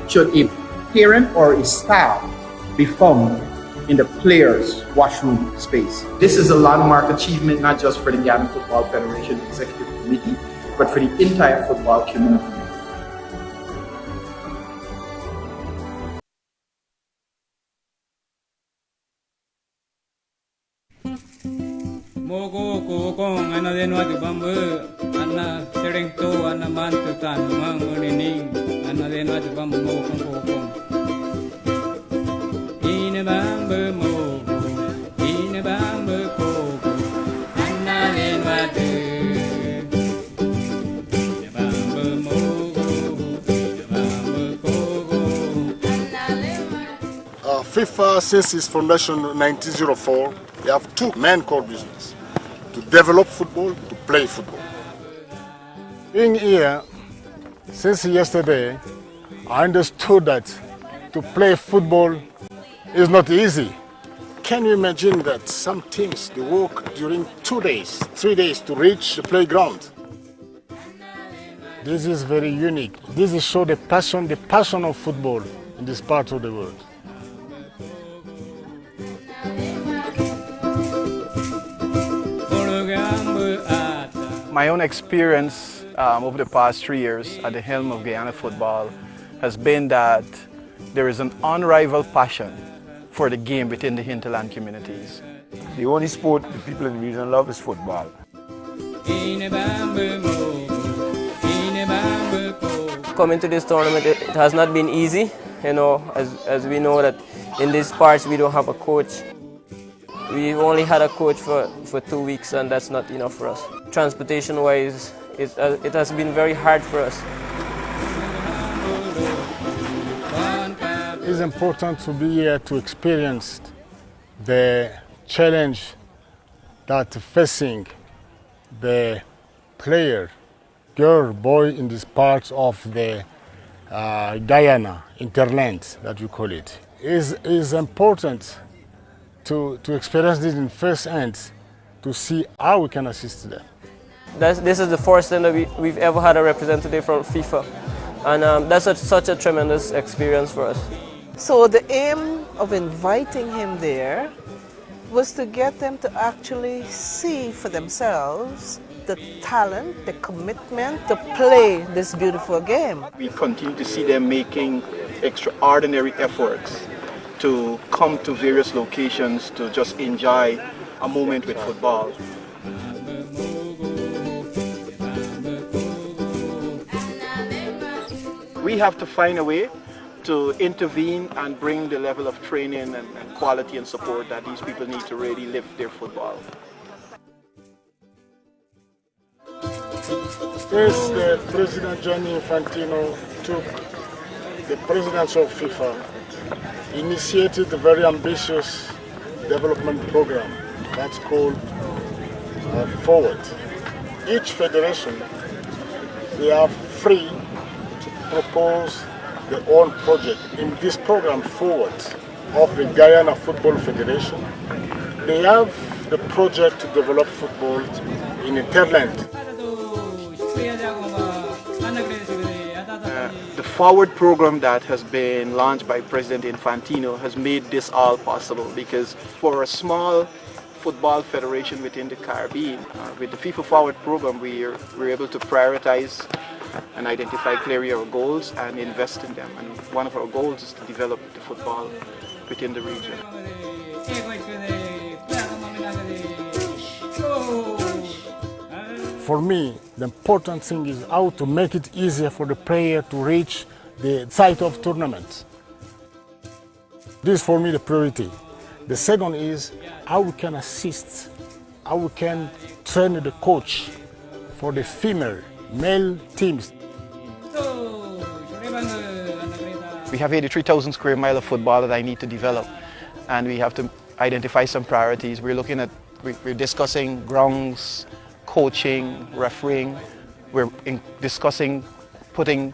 should a parent or a staff be found in the players' washroom space. This is a landmark achievement not just for the Guyana Football Federation Executive Committee, but for the entire football community. Mogo kong ana denwa di bambu ana sereng to ana mantu tan mangurining ana denwa di bambu kong ine bambu mogo ine bambu koko ana denwa di bambu mogo ine bambu koko FIFA, since its foundation in 1904, they have two main core business: to develop football, to play football. Being here since yesterday, I understood that to play football is not easy. Can you imagine that some teams, they work during 2 days, 3 days to reach the playground? This is very unique. This is show the passion of football in this part of the world. My own experience over the past 3 years at the helm of Guyana football has been that there is an unrivaled passion for the game within the hinterland communities. The only sport the people in the region love is football. Coming to this tournament, it has not been easy, you know, as we know that in these parts we don't have a coach. We only had a coach for 2 weeks, and that's not enough for us. Transportation-wise, it has been very hard for us. It's important to be here to experience the challenge that facing the player, girl, boy in these parts of the Guyana, interland that we call it. Is important to experience this in first hand, to see how we can assist them. This is the first time that we've ever had a representative from FIFA, and that's such a tremendous experience for us. So the aim of inviting him there was to get them to actually see for themselves the talent, the commitment to play this beautiful game. We continue to see them making extraordinary efforts to come to various locations to just enjoy a moment with football. We have to find a way to intervene and bring the level of training and quality and support that these people need to really live their football. Since President Gianni Infantino took the presidency of FIFA, initiated a very ambitious development program that's called Forward. Each federation, they are free to propose their own project. In this program Forward of the Guyana Football Federation, they have the project to develop football in hinterland. The Forward program that has been launched by President Infantino has made this all possible, because for a small football federation within the Caribbean, with the FIFA Forward program, we're able to prioritize and identify clearly our goals and invest in them. And one of our goals is to develop the football within the region. For me, the important thing is how to make it easier for the player to reach the site of tournament. This is for me the priority. The second is how we can assist, how we can train the coach for the female, male teams. We have 83,000 square miles of football that I need to develop, and we have to identify some priorities. We're discussing grounds, coaching, refereeing. We're discussing putting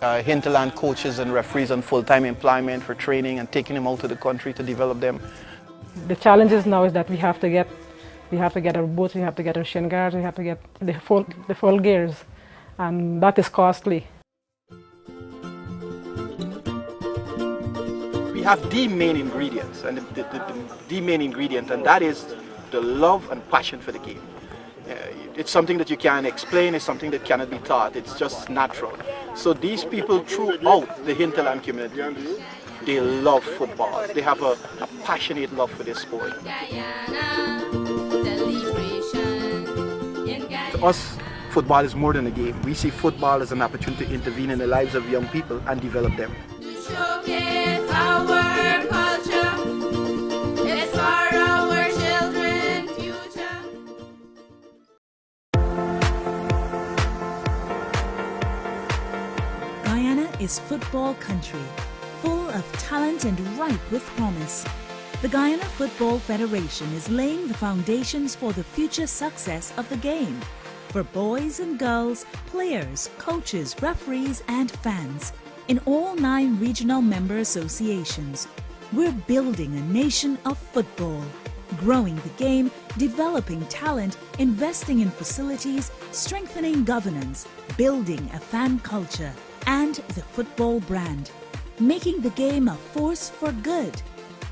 hinterland coaches and referees on full-time employment for training and taking them out to the country to develop them. The challenges now is that we have to get our boots, we have to get our shin guards, we have to get the full gears, and that is costly. we have the main ingredients, and the main ingredient, and that is the love and passion for the game. It's something that you can't explain, it's something that cannot be taught, it's just natural. So these people throughout the hinterland community, they love football. They have a passionate love for this sport. To us, football is more than a game. We see football as an opportunity to intervene in the lives of young people and develop them. Showcase our culture. It's for our children's future. Guyana is football country, full of talent and ripe with promise. The Guyana Football Federation is laying the foundations for the future success of the game. For boys and girls, players, coaches, referees and fans in all 9 regional member associations. We're building a nation of football, growing the game, developing talent, investing in facilities, strengthening governance, building a fan culture and the football brand, making the game a force for good.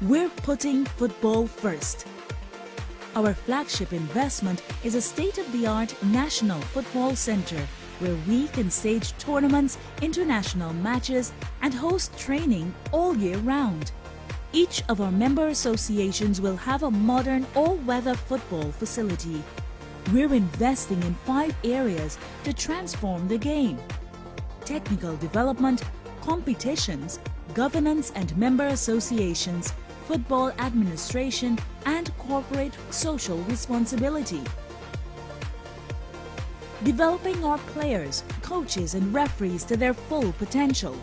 We're putting football first. Our flagship investment is a state-of-the-art National Football Center where we can stage tournaments, international matches, and host training all year round. Each of our member associations will have a modern all-weather football facility. We're investing in 5 areas to transform the game: technical development, competitions, governance and member associations, football administration, and corporate social responsibility. Developing our players, coaches and referees to their full potential.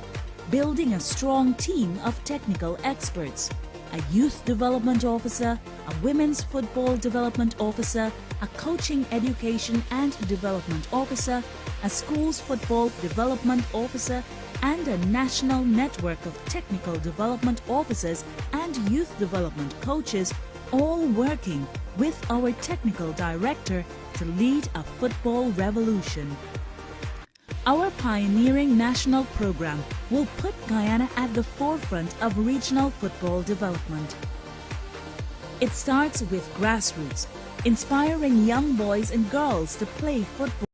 Building a strong team of technical experts. A youth development officer, a women's football development officer, a coaching education and development officer, a schools football development officer, and a national network of technical development officers and youth development coaches, all working with our technical director to lead a football revolution. Our pioneering national program will put Guyana at the forefront of regional football development. It starts with grassroots, inspiring young boys and girls to play football.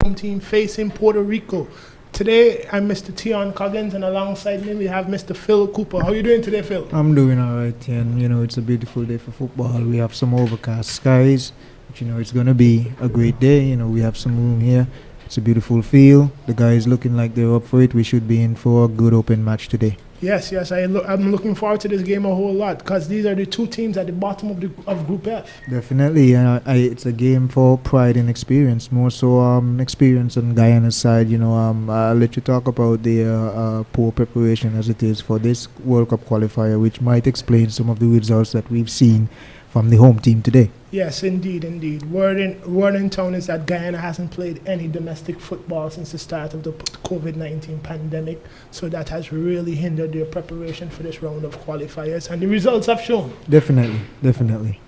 home team facing Puerto Rico. Today, I'm Mr. Tion Coggins, and alongside me we have Mr. Phil Cooper. How are you doing today, Phil? I'm doing all right, and it's a beautiful day for football. We have some overcast skies, but it's going to be a great day. We have some room here. It's a beautiful field. The guys looking like they're up for it. We should be in for a good open match today. Yes, I'm looking forward to this game a whole lot because these are the two teams at the bottom of Group F. Definitely, it's a game for pride and experience, more so experience on Guyana's side. I'll let you talk about the poor preparation as it is for this World Cup qualifier, which might explain some of the results that we've seen from the home team today. Yes, indeed. Word in town is that Guyana hasn't played any domestic football since the start of the COVID-19 pandemic, so that has really hindered their preparation for this round of qualifiers, and the results have shown. Definitely.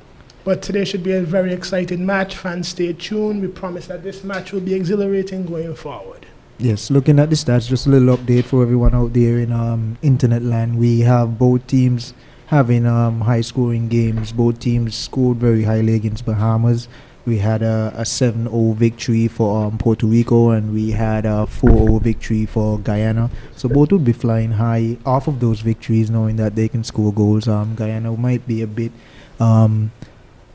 But today should be a very exciting match. Fans, stay tuned. We promise that this match will be exhilarating going forward. Yes, looking at the stats, just a little update for everyone out there in internet land. We have both teams having high-scoring games. Both teams scored very highly against Bahamas. We had a 7-0 victory for Puerto Rico, and we had a 4-0 victory for Guyana. So both would be flying high off of those victories, knowing that they can score goals. Guyana might be a bit down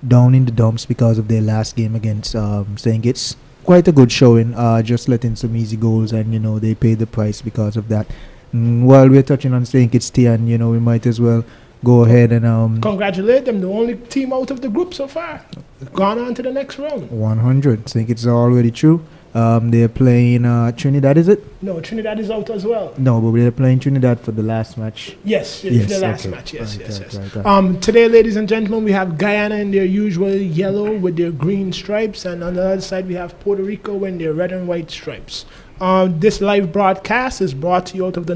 in the dumps because of their last game against St. Kitts. Quite a good showing, just letting some easy goals, and they paid the price because of that. While we're touching on St. Kitts, and we might as well go ahead and congratulate them, the only team out of the group so far, gone on to the next round. 100. I think it's already true. They're playing Trinidad, is it? No, Trinidad is out as well. No, but they're playing Trinidad for the last match. Yes, the last okay. match. Yes. Right. Today, ladies and gentlemen, we have Guyana in their usual yellow with their green stripes, and on the other side we have Puerto Rico in their red and white stripes. This live broadcast is brought to you by the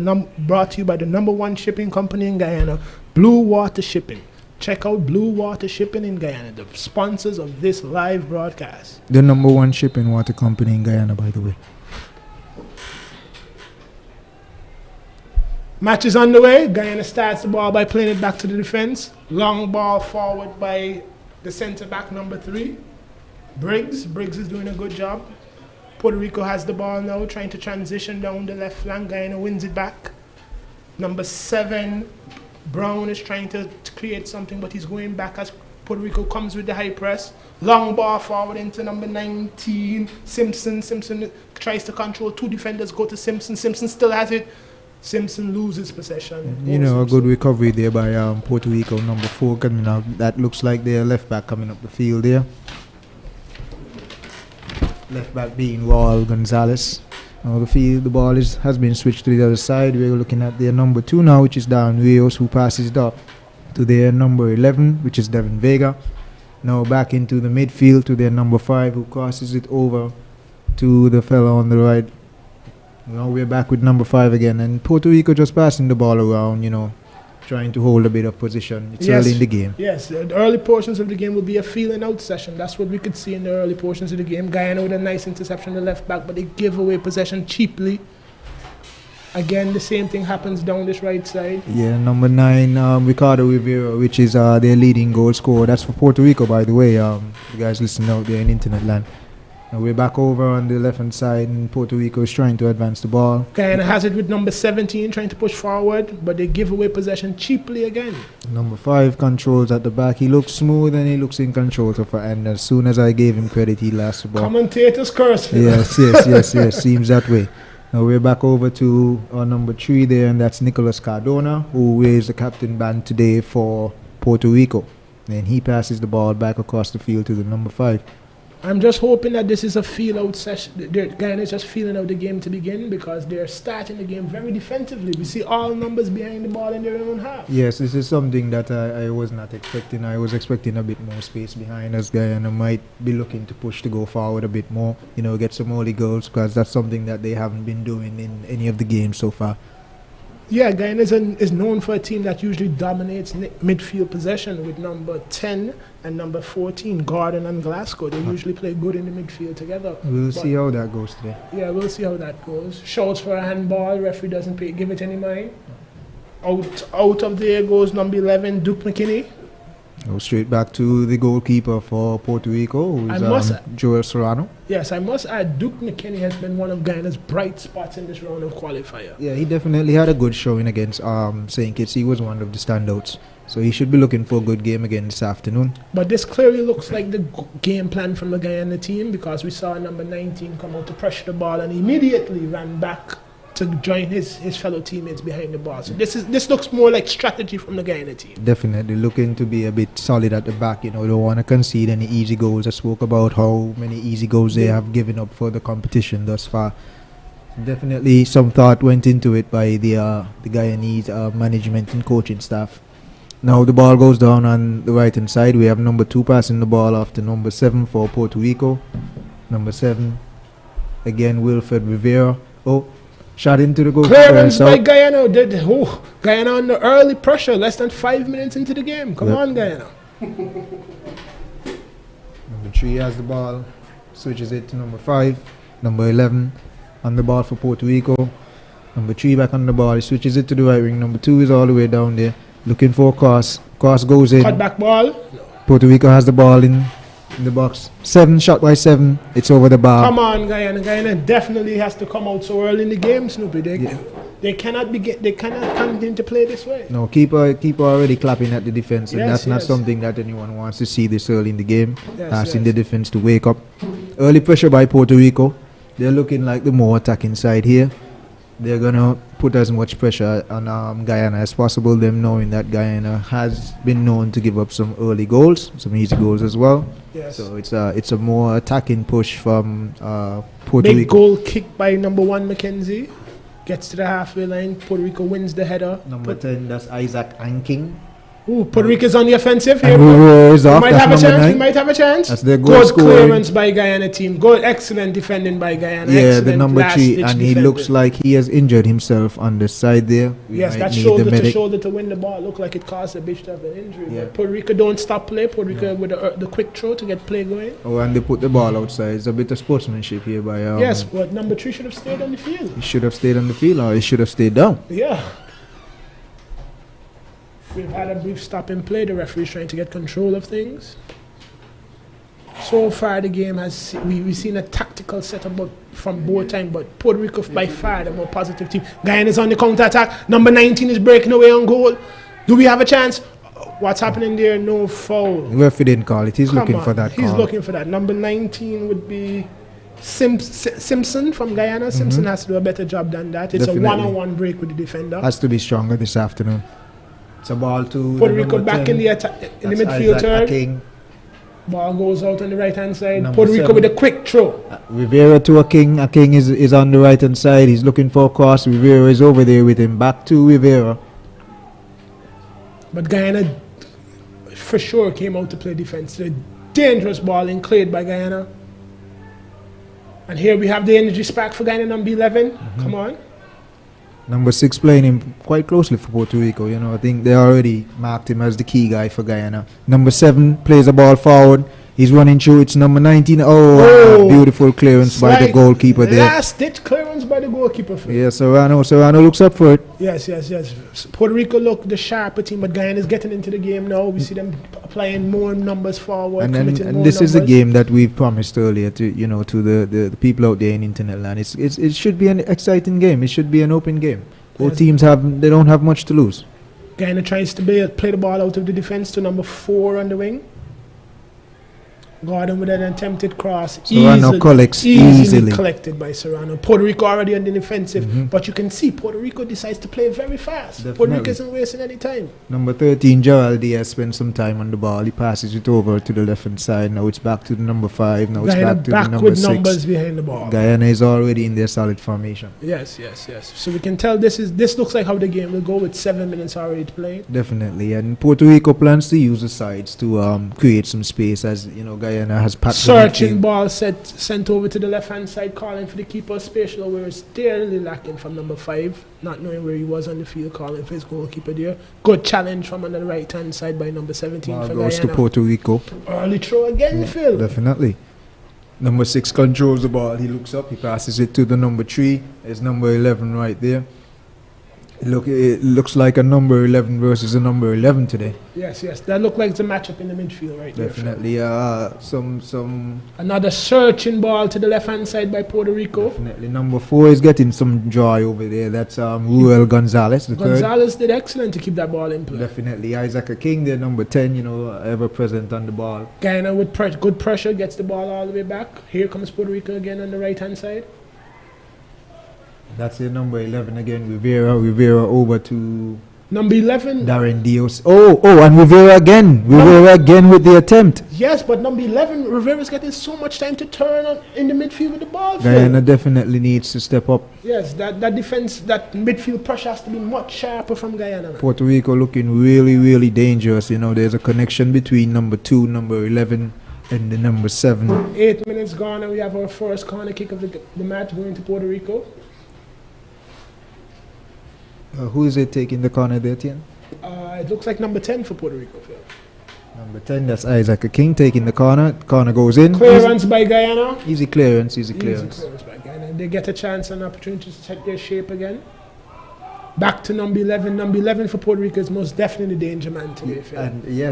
#1 shipping company in Guyana, Blue Water Shipping. Check out Blue Water Shipping in Guyana, the sponsors of this live broadcast. The #1 shipping water company in Guyana, by the way. Match is underway. Guyana starts the ball by playing it back to the defense. Long ball forward by the center back, number 3, Briggs. Briggs is doing a good job. Puerto Rico has the ball now, trying to transition down the left flank. Guyana wins it back. Number 7, Brown, is trying to create something, but he's going back as Puerto Rico comes with the high press. Long ball forward into number 19, Simpson. Simpson tries to control 2 defenders, go to Simpson. Simpson still has it. Simpson loses possession. A good recovery there by Puerto Rico, number 4 coming out. That looks like their left back coming up the field there. Left back being Raul Gonzalez. The ball has been switched to the other side. We're looking at their number 2 now, which is Darren Rios, who passes it up to their number 11, which is Devin Vega. Now back into the midfield to their number 5, who crosses it over to the fellow on the right. Now we're back with number 5 again, and Puerto Rico just passing the ball around, trying to hold a bit of position. It's early in the game. Yes, the early portions of the game will be a feeling out session. That's what we could see in the early portions of the game. Guyana with a nice interception on the left back, but they give away possession cheaply. Again, the same thing happens down this right side. Yeah, number 9, Ricardo Rivera, which is their leading goal scorer. That's for Puerto Rico, by the way. You guys listening out there in internet land. Now we're back over on the left-hand side, and Puerto Rico is trying to advance the ball. Guyana has it with number 17, trying to push forward, but they give away possession cheaply again. Number 5 controls at the back. He looks smooth and he looks in control so far, and as soon as I gave him credit, he lost the ball. Commentators curse. Yes, seems that way. Now we're back over to our number 3 there, and that's Nicolas Cardona, who wears the captain band today for Puerto Rico. And he passes the ball back across the field to the number 5. I'm just hoping that this is a feel-out session. Guyana is just feeling out the game to begin, because they're starting the game very defensively. We see all numbers behind the ball in their own half. Yes, this is something that I was not expecting. I was expecting a bit more space behind us. Guyana might be looking to push to go forward a bit more, get some early goals, because that's something that they haven't been doing in any of the games so far. Yeah, Guyana is known for a team that usually dominates midfield possession with number 10 and number 14, Gordon and Glasgow. They usually play good in the midfield together. We'll see how that goes today. Yeah, we'll see how that goes. Shouts for a handball. Referee doesn't give it any mind. Out of there goes number 11, Duke McKinney. Go straight back to the goalkeeper for Puerto Rico, who is Joel Serrano. Yes, I must add, Duke McKinney has been one of Guyana's bright spots in this round of qualifier. Yeah, he definitely had a good showing against St. Kitts. He was one of the standouts. So he should be looking for a good game again this afternoon. But this clearly looks like the game plan from the Guyana team, because we saw number 19 come out to pressure the ball and immediately ran back to join his fellow teammates behind the ball. So this looks more like strategy from the Guyana team. Definitely looking to be a bit solid at the back. You know, don't want to concede any easy goals. I spoke about how many easy goals they have given up for the competition thus far. Definitely some thought went into it by the Guyanese management and coaching staff. Now the ball goes down on the right hand side. We have number 2 passing the ball off to number 7 for Puerto Rico. Number 7 again, Wilfred Rivera. Oh, shot into the goal. Clearance by Guyana. Guyana under early pressure, less than 5 minutes into the game. Come on, Guyana. Number 3 has the ball, switches it to number 5. Number 11 on the ball for Puerto Rico. Number 3 back on the ball, he switches it to the right wing. Number 2 is all the way down there, looking for a cross. Cross goes in. Cut back ball. Puerto Rico has the ball in the box. 7 shot by 7. It's over the bar. Come on, Guyana. Guyana definitely has to come out so early in the game, Snoopy. They cannot continue to play this way. No, keeper already clapping at the defense, and Yes, that's not yes. something that anyone wants to see this early in the game. Yes, Asking yes. the defense to wake up. Early pressure by Puerto Rico. They're looking like the more attacking side here. They're gonna put as much pressure on Guyana as possible, them knowing that Guyana has been known to give up some early goals, some easy goals as well. Yes. So it's a more attacking push from Puerto Big Rico. goal kick by number 1 Mackenzie. Gets to the halfway line. Puerto Rico wins the header. Number 10, that's Isaac Anking. Ooh, Puerto Rico's on the offensive here. And Rivera is We off. might That's have a number chance. 9. We might have a chance. That's their goal Good scoring. clearance by Guyana team. Good, excellent defending by Guyana. Yeah, the Excellent number 3, last-ditch and he defending. looks like he has injured himself on the side there. We Yes, might that need shoulder the to medic. shoulder to win the ball looked like it caused the bitch to have an injury. Yeah. But Puerto Rico don't stop play. Puerto Rico with the quick throw to get play going. Oh, and they put the ball outside. It's a bit of sportsmanship here by Yes, but number 3 should have stayed on the field. he should have stayed on the field, or he should have stayed down. Yeah. We've had a brief stop in play. The referee's trying to get control of things. So far, the game has we've seen a tactical setup from both times, but Puerto Rico by far the more positive team. Guyana's on the counter attack. Number 19 is breaking away on goal. Do we have a chance? What's happening there? No foul. The referee didn't call it. He's Come looking on, for that He's call. looking for that. Number 19 would be Simpson from Guyana. Simpson has to do a better job than that. It's Definitely. a one-on-one break with the defender. Has to be stronger this afternoon. It's a ball to Puerto the Rico number back 10. in the attack in the That's midfield Isaac third. Aking. Ball goes out on the right hand side. Number Puerto Rico 7. with a quick throw. Rivera to Aking. Aking is on the right hand side. He's looking for a cross. Rivera is over there with him. Back to Rivera. But Guyana for sure came out to play defense. The dangerous ball cleared by Guyana. And here we have the energy spark for Guyana number 11. Come on. Number 6 playing him quite closely for Puerto Rico. You know, I think they already marked him as the key guy for Guyana. Number 7 plays the ball forward. He's running through. It's number 19. Oh, beautiful clearance by the goalkeeper there. Last ditch clearance by the goalkeeper. Yeah, Serrano looks up for it. Yes. Puerto Rico look the sharper team, but Guyana is getting into the game now. We see them applying more numbers forward, committing more This is a numbers. game that we've promised earlier to the people out there in internet land. It should be an exciting game. It should be an open game. Both teams don't have much to lose. Guyana tries to play the ball out of the defense to number 4 on the wing. Gordon with an attempted cross. Serrano collects easily. Collected by Serrano. Puerto Rico already on the defensive, but you can see Puerto Rico decides to play very fast. Definitely. Puerto Rico isn't wasting any time. Number 13, Gerald Diaz spends some time on the ball. He passes it over to the left hand side. Now it's back to the number 5. Now it's Guyana back to back the number with 6. numbers behind the ball. Guyana is already in their solid formation. Yes. So we can tell this looks like how the game will go with 7 minutes already played. Definitely, and Puerto Rico plans to use the sides to create some space, as you know, Guyana has packed the Searching midfield. ball sent over to the left hand side, calling for the keeper spatial, where it's barely lacking from number 5, not knowing where he was on the field, calling for his goalkeeper there. Good challenge from on the right hand side by number 17 Ball for goes Guyana. to Puerto Rico. Early throw again, Phil. Definitely. Number 6 controls the ball. He looks up. He passes it to the number 3. There's number 11 right there. It looks like a number 11 versus a number 11 today. Yes, that looked like the matchup in the midfield right Definitely, there. some. Another searching ball to the left-hand side by Puerto Rico. Definitely, number 4 is getting some joy over there. That's Ruel Gonzalez, the third. Gonzalez did excellent to keep that ball in play. Definitely, Isaac King, the number 10, ever present on the ball. Guyana with good pressure gets the ball all the way back. Here comes Puerto Rico again on the right-hand side. That's the number 11 again. Rivera over to number 11. Darren Dios. Oh, and Rivera again. Rivera again with the attempt. Yes, but number 11, Rivera's getting so much time to turn on in the midfield with the ball. Guyana definitely needs to step up. Yes, that defense, that midfield pressure has to be much sharper from Guyana. Man. Puerto Rico looking really, really dangerous. There's a connection between number 2, number 11, and the number 7. 8 minutes gone, and we have our first corner kick of the match going to Puerto Rico. Who is it taking the corner there, Tian? It looks like number 10 for Puerto Rico. Number 10, that's Isaac King taking the corner. Corner goes in. Clearance by Guyana. Easy clearance. Easy clearance by Guyana. They get a chance and opportunity to check their shape again. Back to number 11. Number 11 for Puerto Rico is most definitely the danger man today.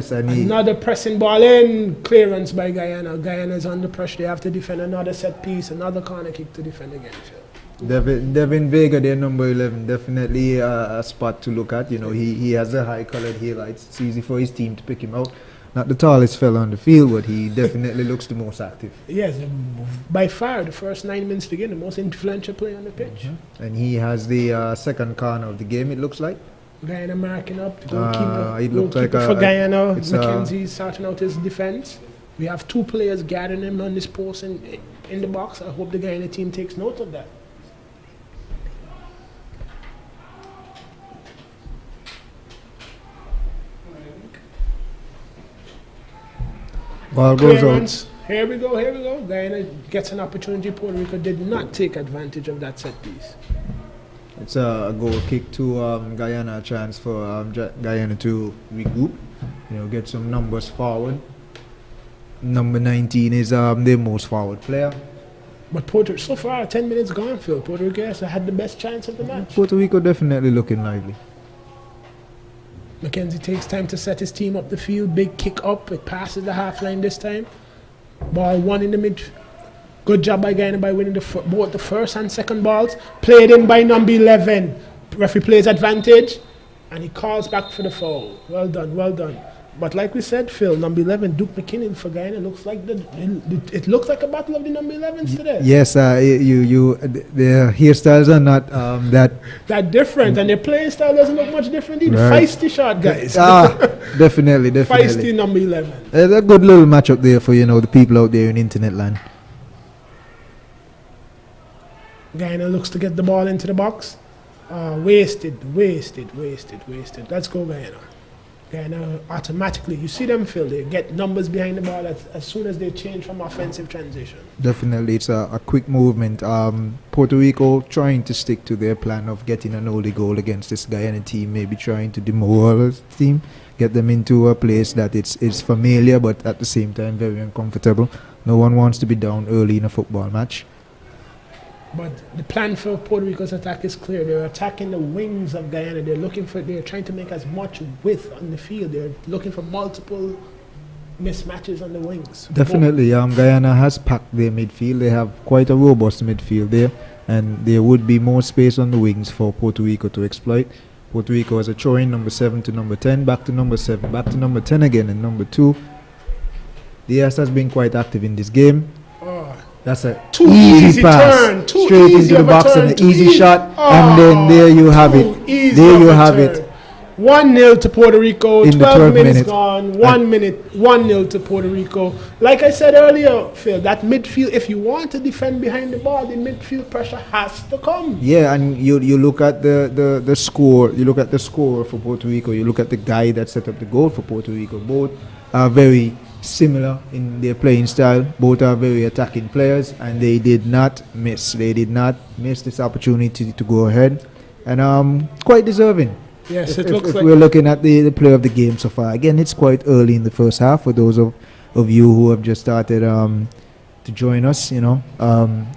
Another pressing ball in. Clearance by Guyana. Guyana is under pressure. They have to defend another set piece. Another corner kick to defend again, Phil. Devin Vega, their number 11, definitely a spot to look at. He has a high-colored highlights. It's easy for his team to pick him out. Not the tallest fella on the field, but he definitely looks the most active. Yes, by far, the first 9 minutes to the most influential player on the pitch. And he has the second corner of the game, it looks like. Guyana marking up. It looks like for Guyana, Mackenzie sorting out his defense. We have 2 players gathering him on this post in the box. I hope the Guyana team takes note of that. Ball goes out. Here we go. Guyana gets an opportunity. Puerto Rico did not take advantage of that set piece. It's a goal kick to Guyana, a chance for Guyana to regroup, get some numbers forward. Number 19 is their most forward player. But so far, 10 minutes gone, Phil. Puerto Rico has had the best chance of the match. Puerto Rico definitely looking lively. Mackenzie takes time to set his team up the field. Big kick up. It passes the half line this time. Ball 1 in the mid. Good job by Guyana by winning both the first and second balls. Played in by number 11. Referee plays advantage. And he calls back for the foul. Well done. But like we said, Phil, number 11, Duke McKinnon for Guyana, looks like it looks like a battle of the number 11s today. Yes, their hairstyles are not that different, and their playing style doesn't look much different either. Right. Feisty shot guys. Definitely. Feisty number 11. There's a good little matchup there for the people out there in internet land. Guyana looks to get the ball into the box. Wasted. Let's go, Guyana. Guyana automatically, you see them, Phil, they get numbers behind the ball as soon as they change from offensive transition. Definitely, it's a quick movement. Puerto Rico trying to stick to their plan of getting an early goal against this Guyana team, maybe trying to demoralize the team, get them into a place that it's familiar, but at the same time very uncomfortable. No one wants to be down early in a football match. But the plan for Puerto Rico's attack is clear. They're attacking the wings of Guyana. They're trying to make as much width on the field. They're looking for multiple mismatches on the wings. Definitely, Guyana has packed their midfield. They have quite a robust midfield there, and there would be more space on the wings for Puerto Rico to exploit. Puerto Rico has a throw-in, number 7 to number 10, back to number 7, back to number 10 again, and number 2. Diaz has been quite active in this game. That's a easy pass turn, straight into the box and an easy shot, and then there you have it. 1-0 to Puerto Rico. In 12 minutes gone. 1-0 to Puerto Rico. Like I said earlier, Phil, that midfield, if you want to defend behind the ball, the midfield pressure has to come. Yeah, and you look at the score. You look at the score for Puerto Rico. You look at the guy that set up the goal for Puerto Rico. Both are very similar in their playing style. Both are very attacking players, and they did not miss. They did not miss this opportunity to go ahead, and quite deserving. Yes, if we're looking at the play of the game so far. Again, it's quite early in the first half for those of you who have just started to join us. You know,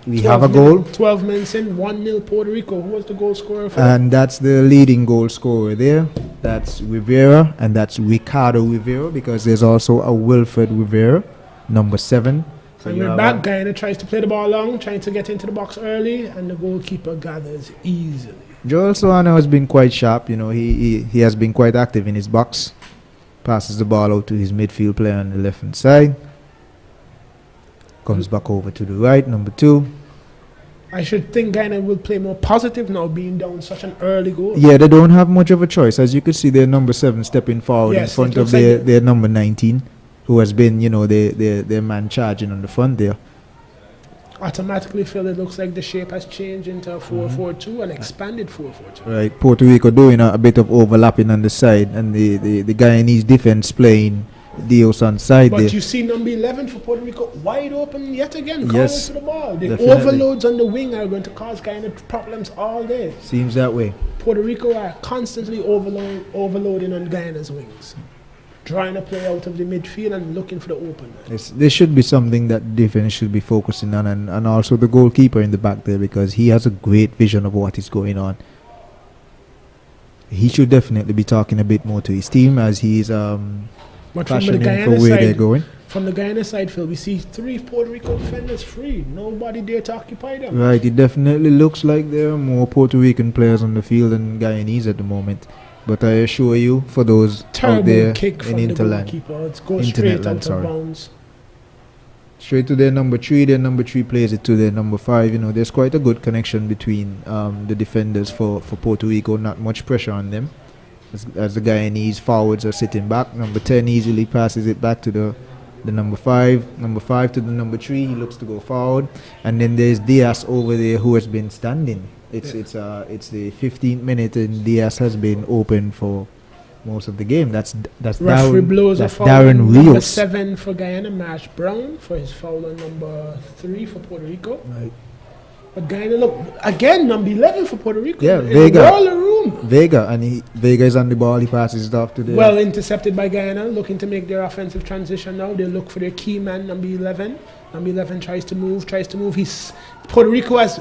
we have a goal. 12 minutes in, 1-0 Puerto Rico. Who was the goal scorer for And that's the leading goal scorer there. That's Rivera, and that's Ricardo Rivera, because there's also a Wilfred Rivera, number 7. So and we're back. Guyana tries to play the ball long, trying to get into the box early, and the goalkeeper gathers easily. Joel Soano has been quite sharp. You know, he has been quite active in his box. Passes the ball out to his midfield player on the left-hand side. Comes back over to the right, number 2. I should think Guyana will play more positive now, being down such an early goal. Yeah, they don't have much of a choice. As you could see, their number 7 stepping forward in front of their number 19, who has been, you know, their man charging on the front there. Automatically feel it looks like the shape has changed into a 4-4-2, an expanded 4-4-2. Right, Puerto Rico doing a bit of overlapping on the side, and the Guyanese defense playing Dios on side but there. You see number 11 for Puerto Rico wide open yet again, yes, to the ball. The definitely. overloads on the wing are going to cause Guyana problems all day. Seems that way. Puerto Rico are constantly overloading on Guyana's wings, drawing a play out of the midfield and looking for the open. This should be something that defense should be focusing on, and also the goalkeeper in the back there, because he has a great vision of what is going on. He should definitely be talking a bit more to his team as he's but from the Guyana for where side, they're going. From the Guyana side, Phil, we see 3 Puerto Rico defenders free. Nobody there to occupy them. Right, it definitely looks like there are more Puerto Rican players on the field than Guyanese at the moment. But I assure you, for those out there kick in Interland, it goes straight out of bounds. Straight to their number 3. Their number 3 plays it to their number 5. You know, there's quite a good connection between the defenders for Puerto Rico. Not much pressure on them, as the Guyanese forwards are sitting back. Number 10 easily passes it back to the number 5. Number 5 to the number 3. He looks to go forward, and then there's Diaz over there who has been standing. It's the 15th minute, and Diaz has been open for most of the game. That's referee blows a foul Darren on number Rios. 7 for Guyana, Marsh Brown, for his foul on number 3 for Puerto Rico. Right. But Guyana, look again, number 11 for Puerto Rico. Yeah, Vega, and Vega is on the ball. He passes it off to the. Well intercepted by Guyana, looking to make their offensive transition now. They look for their key man, number 11. Number 11 tries to move. Puerto Rico has.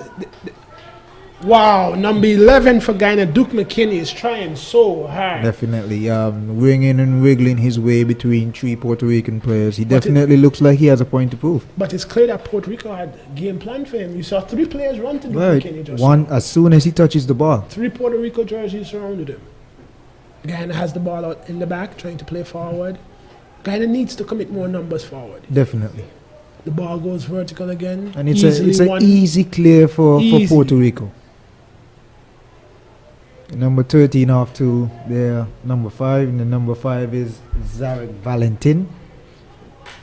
Wow, number 11 for Guyana, Duke McKinney is trying so hard. Definitely, winging and wiggling his way between 3 Puerto Rican players. He definitely looks like he has a point to prove. But it's clear that Puerto Rico had game plan for him. You saw 3 players run to Duke McKinney just one as soon as he touches the ball. 3 Puerto Rico jerseys surrounded him. Guyana has the ball out in the back, trying to play forward. Guyana needs to commit more numbers forward. Definitely. The ball goes vertical again. And it's an easy clear for Puerto Rico. Number 13 off to their number 5, and the number 5 is Zarek Valentin.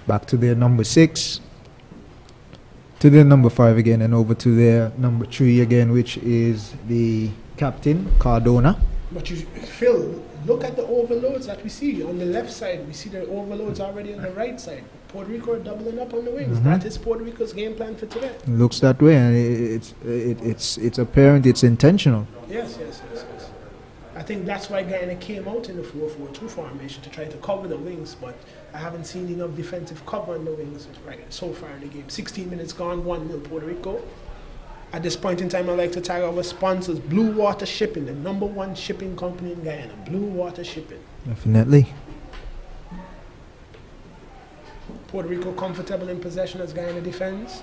Back to their number 6, to their number 5 again, and over to their number 3 again, which is the captain, Cardona. But Phil, look at the overloads that we see on the left side. We see the overloads already on the right side. Puerto Rico are doubling up on the wings. That is Puerto Rico's game plan for today. It looks that way, and it's apparent, it's intentional. Yes. I think that's why Guyana came out in the 4-4-2 formation, to try to cover the wings, but I haven't seen enough defensive cover on the wings so far in the game. 16 minutes gone, 1-0 Puerto Rico. At this point in time, I'd like to tag our sponsors, Blue Water Shipping, the #1 shipping company in Guyana. Blue Water Shipping. Definitely. Puerto Rico comfortable in possession as Guyana defends.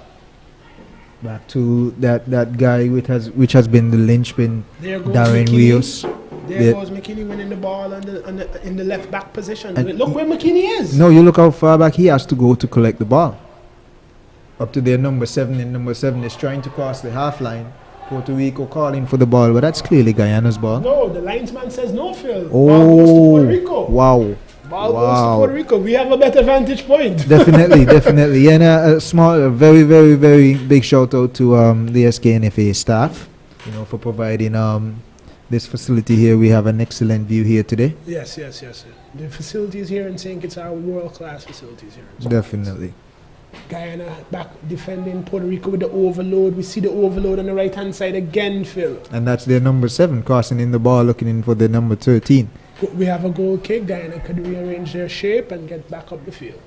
Back to that guy which has been the linchpin, There goes Darren Rios. There goes McKinney winning the ball in the left back position. Look where McKinney is. No, you look how far back he has to go to collect the ball. Up to their number 7, and number 7 is trying to cross the half line. Puerto Rico calling for the ball, but that's clearly Guyana's ball. No, the linesman says no, Phil. Oh, ball goes to Puerto Rico. Wow. Ball goes to Puerto Rico. We have a better vantage point. Definitely. And a very, very, very big shout out to the SKNFA staff, for providing this facility here. We have an excellent view here today. Yes. The facilities here in St. Kitts are world-class facilities here. Definitely. Guyana back defending Puerto Rico with the overload. We see the overload on the right-hand side again, Phil. And that's their number 7 crossing in the ball, looking in for their number 13. We have a goal kick. Guyana could rearrange their shape and get back up the field.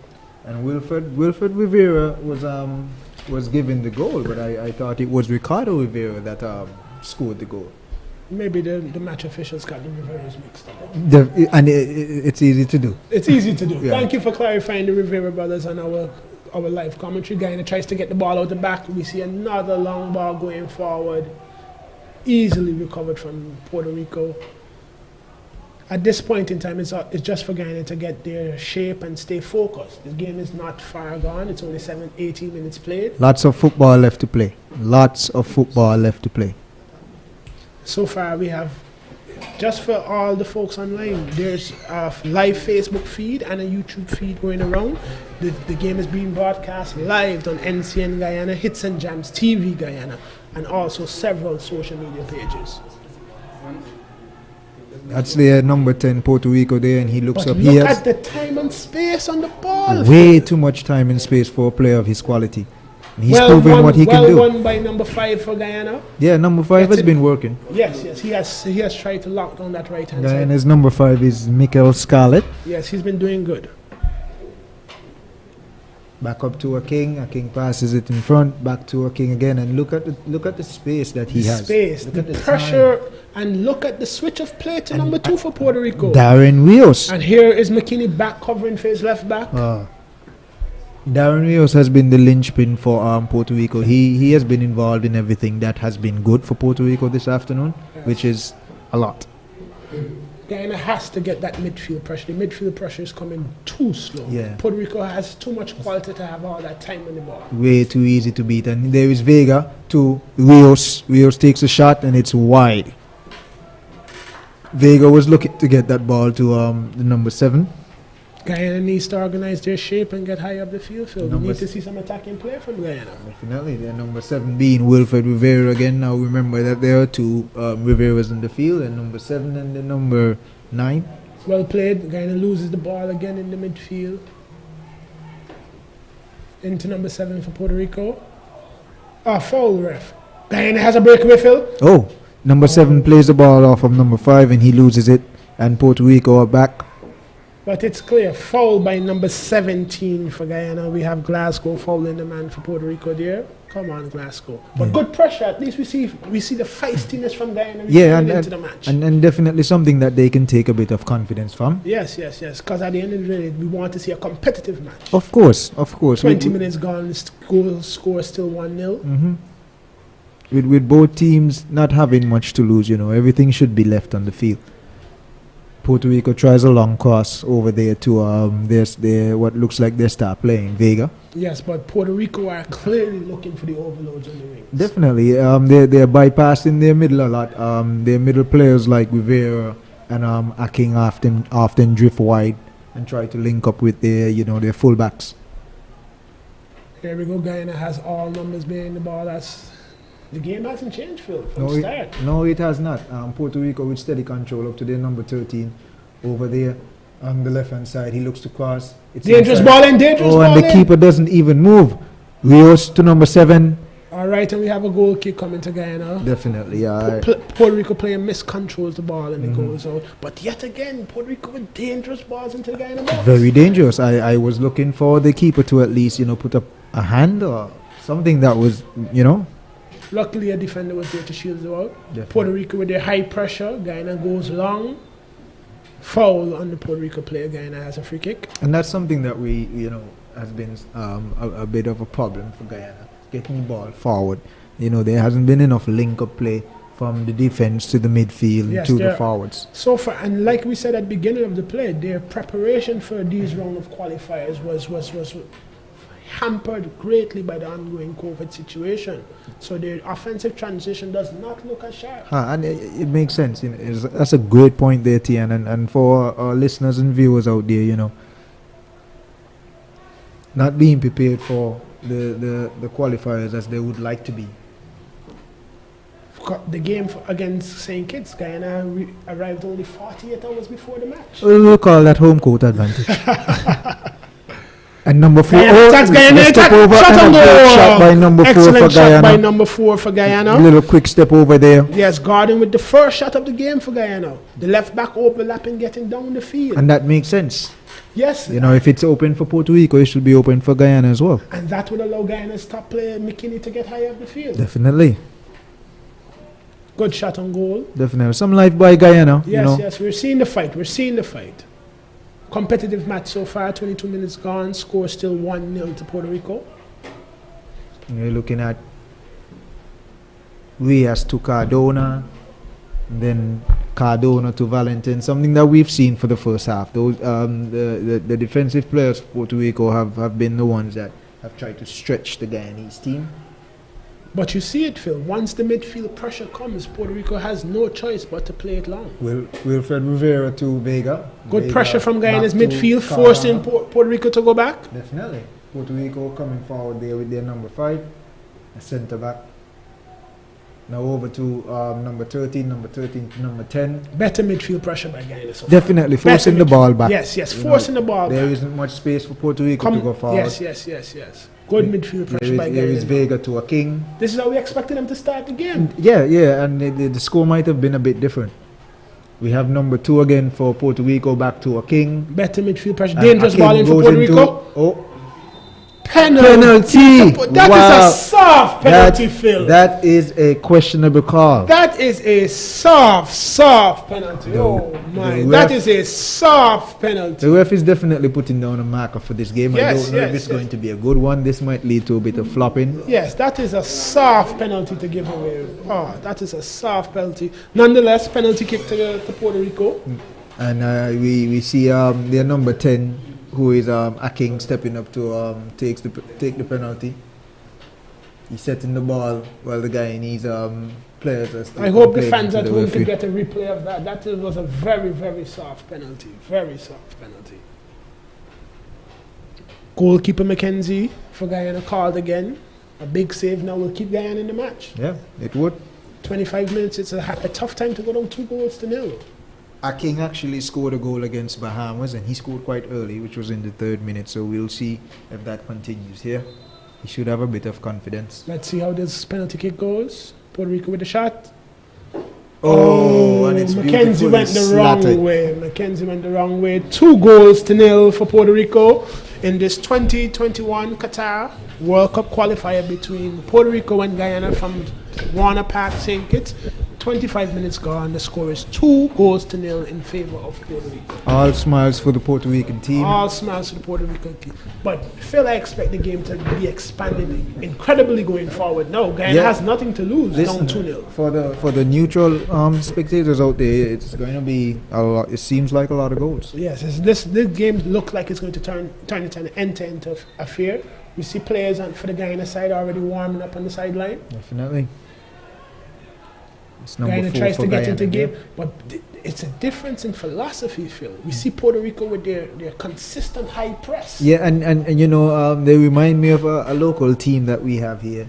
And Wilfred Rivera was given the goal, but I thought it was Ricardo Rivera that scored the goal. Maybe the match officials got the Riveras mixed up. It's easy to do. It's easy to do. Yeah. Thank you for clarifying the Rivera brothers on our live commentary. Guyana tries to get the ball out the back. We see another long ball going forward. Easily recovered from Puerto Rico. At this point in time, it's just for Guyana to get their shape and stay focused. The game is not far gone. It's only 18 minutes played. Lots of football left to play. Lots of football left to play. So far, we have, just for all the folks online, there's a live Facebook feed and a YouTube feed going around. The game is being broadcast live on NCN Guyana, Hits and Jams TV Guyana, and also several social media pages. That's the number 10 Puerto Rico there, and he looks But up. look at the time and space on the ball. Way too much time and space for a player of his quality. And he's Well proven what he can do. Well won by number 5 for Guyana. Yeah, number 5 has been working. Yes, he has tried to lock down that right hand side. Guyana's number 5 is Mikel Scarlett. Yes, he's been doing good. Back up to a King passes it in front, back to a King again, and look at the space that he has. Space, Look the at the pressure, time. and look at the switch of play to number 2 for Puerto Rico. Darren Rios. And here is McKinney back covering for his left back. Darren Rios has been the linchpin for Puerto Rico. He has been involved in everything that has been good for Puerto Rico this afternoon, which is a lot. Guyana has to get that midfield pressure. The midfield pressure is coming too slow. Yeah. Puerto Rico has too much quality to have all that time on the ball. Way too easy to beat. And there is Vega to Rios. Rios takes a shot and it's wide. Vega was looking to get that ball to the number 7. Guyana needs to organize their shape and get high up the field. We Number need to see some attacking play from Guyana. Definitely. Their number 7 being Wilfred Rivera again. Now remember that there are 2 Riveras in the field, and number 7 and the number 9. Well played. Guyana loses the ball again in the midfield. Into number 7 for Puerto Rico. Foul, ref. Guyana has a breakaway, Phil. Oh, number 7 plays the ball off of number 5 and he loses it, and Puerto Rico are back. But it's clear, foul by number 17 for Guyana. We have Glasgow fouling the man for Puerto Rico there. Come on, Glasgow. But good pressure. At least we see the feistiness from Guyana into the match. And definitely something that they can take a bit of confidence from. Yes. Because at the end of the day, we want to see a competitive match. Of course. 20 minutes gone, score still 1-0. With both teams not having much to lose, everything should be left on the field. Puerto Rico tries a long cross over there to their what looks like their star playing, Vega. Yes, but Puerto Rico are clearly looking for the overloads on the wings. Definitely. They're bypassing their middle a lot. Their middle players like Rivera and Aking often drift wide and try to link up with their their fullbacks. Here we go. Guyana has all numbers behind the ball. The game hasn't changed, Phil, from the start. No, it has not. Puerto Rico with steady control up to their number 13 over there on the left-hand side. He looks to cross. It's dangerous ball in, dangerous ball in. And the keeper doesn't even move. Rios to number 7. All right, and we have a goal kick coming to Guyana. Definitely, yeah. Puerto Rico player miscontrols the ball and it goes out. But yet again, Puerto Rico with dangerous balls into the Guyana box. Very dangerous. I was looking for the keeper to at least, put up a hand or something that was, Luckily, a defender was there to shield it out. Definitely. Puerto Rico with their high pressure. Guyana goes long. Foul on the Puerto Rico player. Guyana has a free kick. And that's something that we, has been a bit of a problem for Guyana. Getting the ball forward. There hasn't been enough link-up play from the defense to the midfield to the forwards. So far, and like we said at the beginning of the play, their preparation for these round of qualifiers was hampered greatly by the ongoing COVID situation. So their offensive transition does not look as sharp. And it makes sense. That's a great point there, Tian. And for our listeners and viewers out there, not being prepared for the qualifiers as they would like to be. The game against St. Kitts, Guyana arrived only 48 hours before the match. We'll call that home court advantage. And number 4. Guyana attacks, Guyana attack. Shot on goal. Shot by number 4 Excellent for shot Guyana. by number 4 for Guyana. Little quick step over there. Yes, Gordon with the first shot of the game for Guyana. The left back overlapping, getting down the field. And that makes sense. Yes. You know, if it's open for Puerto Rico, it should be open for Guyana as well. And that would allow Guyana's top player, McKinney, to get high up the field. Definitely. Good shot on goal. Definitely. Some life by Guyana. Yes, you know. yes, we're seeing the fight. We're seeing the fight. Competitive match so far, 22 minutes gone. Score still 1-0 to Puerto Rico. You're looking at Rias to Cardona, then Cardona to Valentin, something that we've seen for the first half. Those the defensive players of Puerto Rico have been the ones that have tried to stretch the Guyanese team. But you see it, Phil. Once the midfield pressure comes, Puerto Rico has no choice but to play it long. Wilfred Rivera to Vega. Good Vega pressure from Guyana's back to midfield, Cardona. forcing Puerto Rico to go back. Definitely. Puerto Rico coming forward there with their number 5, a centre back. Now over to number 13 to number 10. Better midfield pressure by Guyana. So Definitely far. forcing the ball back. Yes, yes, You forcing know, the ball there back. isn't much space for Puerto Rico to go forward. Yes, yes, yes, yes. Good midfield pressure by There is Guyana. Vega to a King. This is how we expected them to start the game. Yeah, yeah, and the score might have been a bit different. We have number 2 again for Puerto Rico, back to a King. Better midfield pressure. And Dangerous Akin ball in for goes Puerto into- Rico. Oh, Penalty. That Wow. is a soft penalty, Phil. That is a questionable call. That is a soft penalty. Oh my, ref- that is a soft penalty. The ref is definitely putting down a marker for this game. I Yes, don't know if yes, it's yes. going to be a good one. This might lead to a bit of flopping. Yes, that is a soft penalty to give away. Oh, that is a soft penalty. Nonetheless, penalty kick to Puerto Rico. And we see their number 10, who is Aking, stepping up to take the penalty. He's setting the ball while the Guyanese players are still I hope the complaining fans to at the home referee. could get a replay of that. That was a very, very soft penalty. Very soft penalty. Goalkeeper McKenzie for Guyana called again. A big save now will keep Guyana in the match. Yeah, it would. 25 minutes, it's a tough time to go down 2-0. Aking actually scored a goal against Bahamas, and he scored quite early, which was in the 3rd minute. So we'll see if that continues here. He should have a bit of confidence. Let's see how this penalty kick goes. Puerto Rico with a shot. Oh, and it's Mackenzie beautifully went the slatted. wrong way. Mackenzie went the wrong way. 2-0 for Puerto Rico in this 2021 Qatar World Cup qualifier between Puerto Rico and Guyana from Warner Park, St. Kitts. 25 minutes gone. The score is 2-0 in favor of Puerto Rico. All smiles for the Puerto Rican team. All smiles to the Puerto Rican team. But Phil, I expect the game to be expanded incredibly going forward. No, Guyana has nothing to lose. Listen, Down 2-0. for the neutral spectators out there, it's going to be a lot. It seems like a lot of goals. Yes, this game looks like it's going to turn into an end-to-end affair. We see players for the Guyana side already warming up on the sideline. Definitely. It's number Guyana 4 tries for to get Guyana, into the game, yeah. but it's a difference in philosophy, Phil. We see Puerto Rico with their consistent high press. Yeah, and you know, they remind me of a local team that we have here.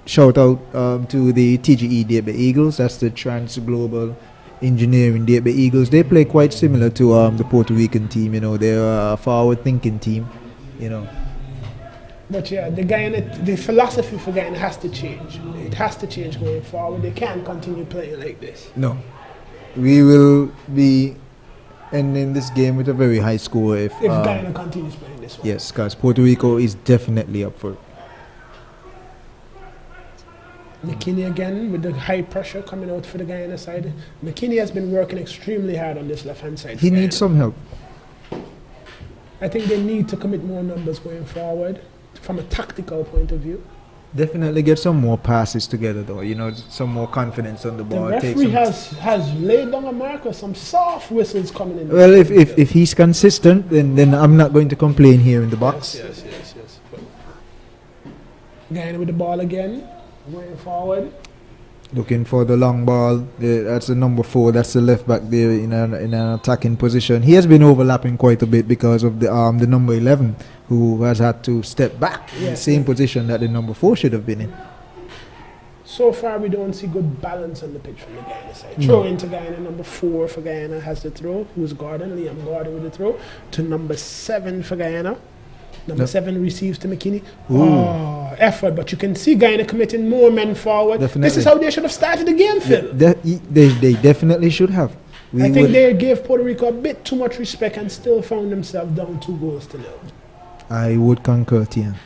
Shout out to the TGE Debe Eagles. That's the Trans Global Engineering Debe Eagles. They play quite similar to the Puerto Rican team. You know, they're a forward-thinking team. You know. But yeah, the philosophy for Guyana has to change. It has to change going forward. They can't continue playing like this. No, we will be ending this game with a very high score if Guyana continues playing this way. Yes, because Puerto Rico is definitely up for it. McKinney again with the high pressure coming out for the Guyana side. McKinney has been working extremely hard on this left-hand side. He needs some help. I think they need to commit more numbers going forward from a tactical point of view. Definitely get some more passes together, though. You know, some more confidence on the The ball. referee has laid down a marker, some soft whistles coming in. Well, if he's consistent, then I'm not going to complain here in the box. Yes. Guyana with the ball again, going forward. Looking for the long ball. That's the number 4. That's the left back there in an attacking position. He has been overlapping quite a bit because of the number 11, who has had to step back in the same position that the number 4 should have been in. So far, we don't see good balance on the pitch from the Guyana side. Throw into Guyana, number 4 for Guyana has the throw. Who's Gordon? Liam Gordon with the throw. To number 7 for Guyana. Number 7 receives to McKinney. Oh, effort. But you can see Guyana committing more men forward. Definitely. This is how they should have started the game, Phil. They definitely should have. I think they gave Puerto Rico a bit too much respect and still found themselves down 2-0. I would concur, Tian.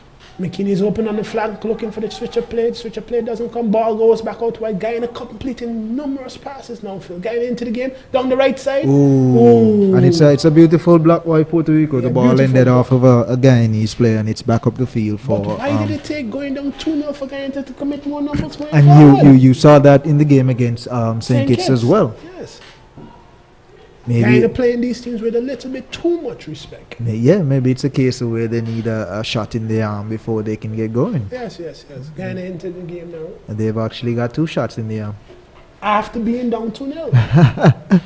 McKinney's open on the flank looking for the switch of play. Switch of play doesn't come. Ball goes back out wide. Guyana completing numerous passes now, Phil. Guyana into the game. Down the right side. Ooh. And it's a beautiful block by Puerto Rico. Yeah, the ball ended off of a Guyanese player and it's back up the field for... But why did it take going down 2-0 for Guyana to commit more numbers? And you saw that in the game against St. Kitts as well. Yes. Maybe Guyana playing these teams with a little bit too much respect. Yeah, maybe it's a case of where they need a shot in the arm before they can get going. Yes. Guyana into the game now. And they've actually got 2 shots in the arm. After being down 2-0.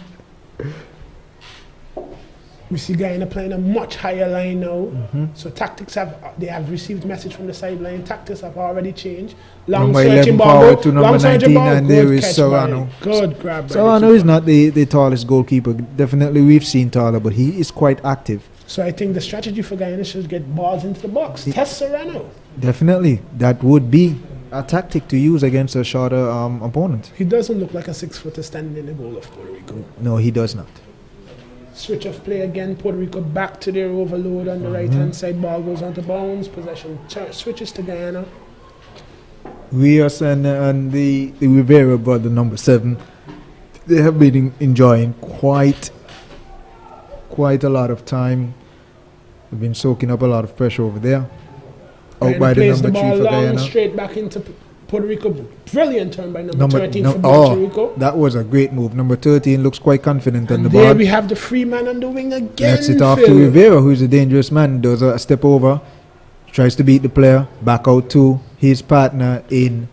We see Guyana playing a much higher line now. So tactics have received message from the sideline. Tactics have already changed. Long number searching 11 ball. forward to number 19 ball, and there is Serrano. Good grab. Serrano is not the tallest goalkeeper. Definitely we've seen taller, but he is quite active. So I think the strategy for Guyana should get balls into the box. Test Serrano. Definitely. That would be a tactic to use against a shorter opponent. He doesn't look like a 6-footer standing in the goal of Puerto Rico. No, he does not. Switch of play again. Puerto Rico back to their overload on the right-hand side. Ball goes onto bounds. Possession switches to Guyana. Rios and the Rivera brother, number 7, they have been enjoying quite a lot of time. They've been soaking up a lot of pressure over there. Out by the number 3 for Guyana. Straight back into Puerto Rico. Brilliant turn by number 13 for Puerto Rico. That was a great move. Number 13 looks quite confident on the there ball. We have the free man on the wing again. Gets it off to Rivera, who's a dangerous man. Does a step over, tries to beat the player, back out to his partner in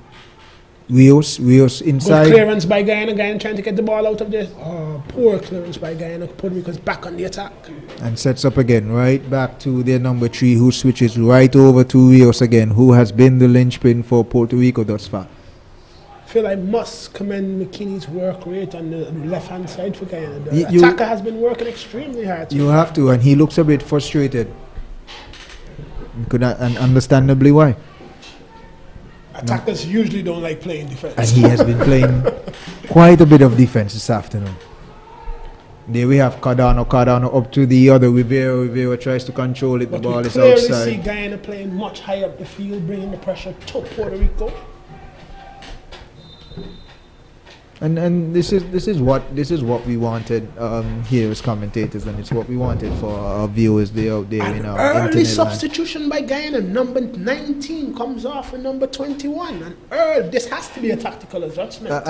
Rios inside. Good clearance by Guyana. Guyana trying to get the ball out of there. Oh, poor clearance by Guyana. Puerto Rico's back on the attack. And sets up again, right back to their number 3, who switches right over to Rios again, who has been the linchpin for Puerto Rico thus far. I feel I must commend McKinney's work rate on the left-hand side for Guyana. The attacker has been working extremely hard. You have to, and he looks a bit frustrated. And understandably why. Attackers usually don't like playing defense. And he has been playing quite a bit of defense this afternoon. There we have Cardano up to the other. Rivera tries to control it. The ball is outside. We clearly see Guyana playing much higher up the field, bringing the pressure to Puerto Rico. And this is what we wanted here as commentators, and it's what we wanted for our viewers there out there in our early internet substitution by Guyana. Number 19 comes off for number 21, and this has to be a tactical adjustment.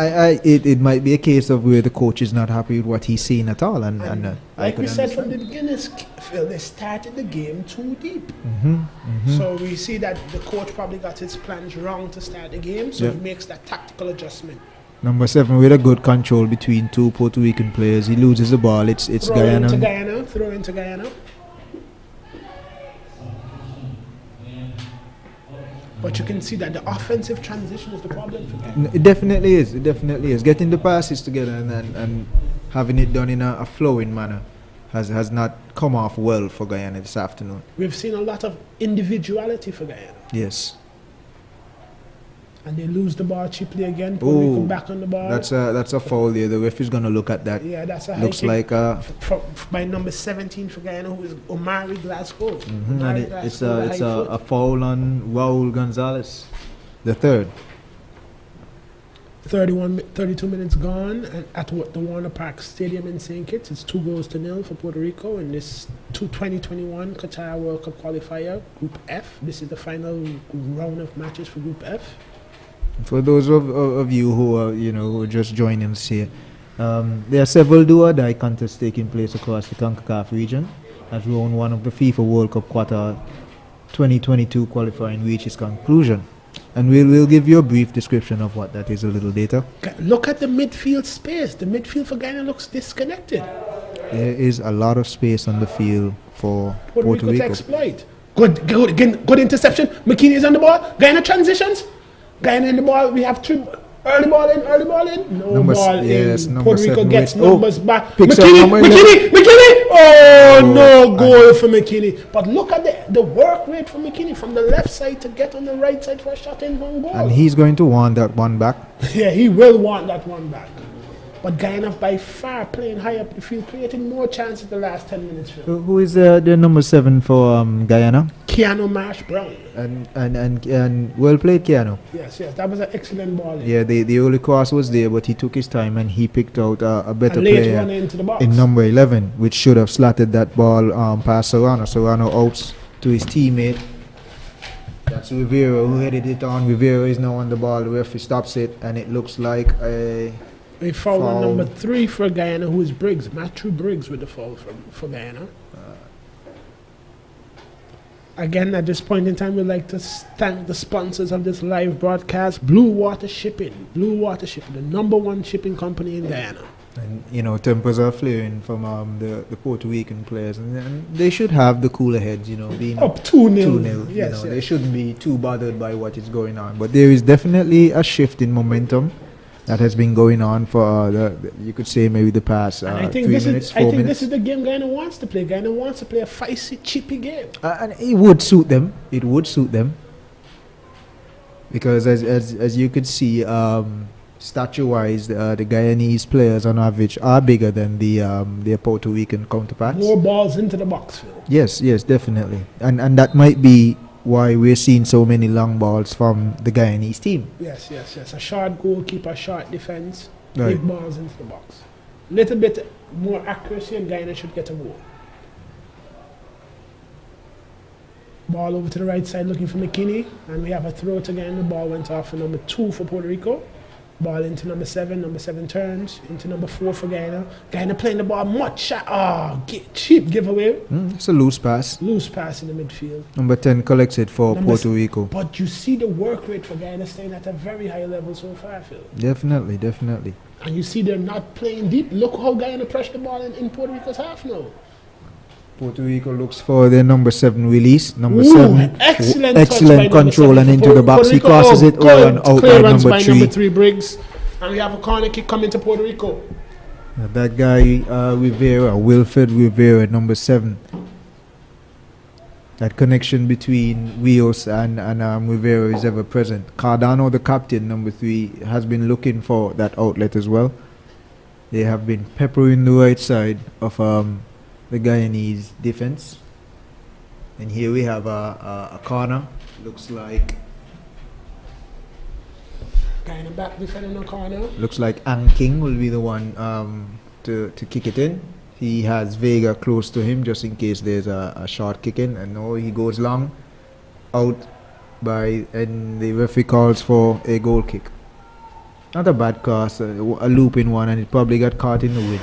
It might be a case of where the coach is not happy with what he's seeing at all, and like we said from the beginning, Phil, they started the game too deep. So we see that the coach probably got his plans wrong to start the game, so he makes that tactical adjustment. Number 7 with a good control between 2 Puerto Rican players. He loses the ball. It's Guyana. Throw into Guyana. But you can see that the offensive transition is the problem for Guyana. It definitely is. It definitely is. Getting the passes together and having it done in a flowing manner has not come off well for Guyana this afternoon. We've seen a lot of individuality for Guyana. Yes. And they lose the ball cheaply again. Puerto Rico back on the ball. That's a foul there. The ref is going to look at that. Yeah, that's a looks like by number 17 for Guyana, who is Omari Glasgow. And it's a foul on Raul Gonzalez, the third. 32 minutes gone, and at the Warner Park Stadium in St. Kitts, it's 2-0 for Puerto Rico in this 2021 Qatar World Cup Qualifier, Group F. This is the final round of matches for Group F. For those of you who are just joining us here, there are several do-or-die contests taking place across the CONCACAF region as round 1 of the FIFA World Cup Qatar 2022 qualifying reaches conclusion. And we'll give you a brief description of what that is a little later. Look at the midfield space. The midfield for Guyana looks disconnected. There is a lot of space on the field for Puerto Rico to exploit. Good interception. McKinney is on the ball. Guyana transitions. Guyana in the ball. We have 3. Early ball in. No Numbers, ball yes, in. number Puerto Rico 7 gets with- numbers back. picks up number 11. McKinney! Oh, no goal for McKinney. But look at the work rate for McKinney from the left side to get on the right side for a shot in one goal. And he's going to want that one back. Yeah, he will want that one back. But Guyana by far playing high up the field, creating more chances the last 10 minutes. Who is the number 7 for Guyana? Keanu Marsh Brown. And well played, Keanu. Yes, that was an excellent ball. Yeah, the early cross was there, but he took his time and he picked out a better A late player run into the box. in number 11, which should have slatted that ball past Serrano. Serrano out to his teammate. That's Rivera who headed it on. Rivera is now on the ball. The referee stops it, and it looks like a foul on number 3 for Guyana, who is Briggs. Matthew Briggs with the foul for Guyana. Again, at this point in time, we'd like to thank the sponsors of this live broadcast, Blue Water Shipping. Blue Water Shipping, the number 1 shipping company in Guyana. And tempers are flaring from the Puerto Rican players, and they should have the cooler heads, being up 2-0. 2-0. Yes, They shouldn't be too bothered by what is going on. But there is definitely a shift in momentum that has been going on for you could say maybe the past And I think 3 this minutes, is 4 minutes. this is the game Guyana wants to play. Guyana wants to play a feisty, chippy game. And it would suit them. It would suit them because as you could see, stature-wise, the Guyanese players on average are bigger than their Puerto Rican counterparts. More balls into the box, Phil. Yes, definitely, and that might be why we're seeing so many long balls from the Guyanese team. Yes. A short goalkeeper, short defense, Right. big balls into the box. Little bit more accuracy, and Guyana should get a goal. Ball over to the right side, looking for McKinney, and we have a throw to Guyana. The ball went off for number 2 for Puerto Rico. Ball into number 7. Number 7 turns into number 4 for Guyana. Guyana playing the ball much shot. Cheap giveaway. It's a loose pass. Loose pass in the midfield. Number 10 collects it for Number Puerto Rico. But you see the work rate for Guyana staying at a very high level so far, Phil. Definitely. And you see they're not playing deep. Look how Guyana pressed the ball in Puerto Rico's half now. Puerto Rico looks for their number 7 release. Number Ooh, 7, excellent excellent control and into the box. He crosses it over and out by clearance number 3. number 3 Briggs. And we have a corner kick coming to Puerto Rico. That guy, Rivera, Wilfred Rivera, number 7. That connection between Rios and Rivera is ever present. Cardano, the captain, number 3, has been looking for that outlet as well. They have been peppering the right side of the Guyanese defense. And here we have a corner. Looks like Guyana back defending the corner. Looks like Ang King will be the one to kick it in. He has Vega close to him just in case there's a short kick in. And no, he goes long out and the referee calls for a goal kick. Not a bad cross, a looping one, and it probably got caught in the wind.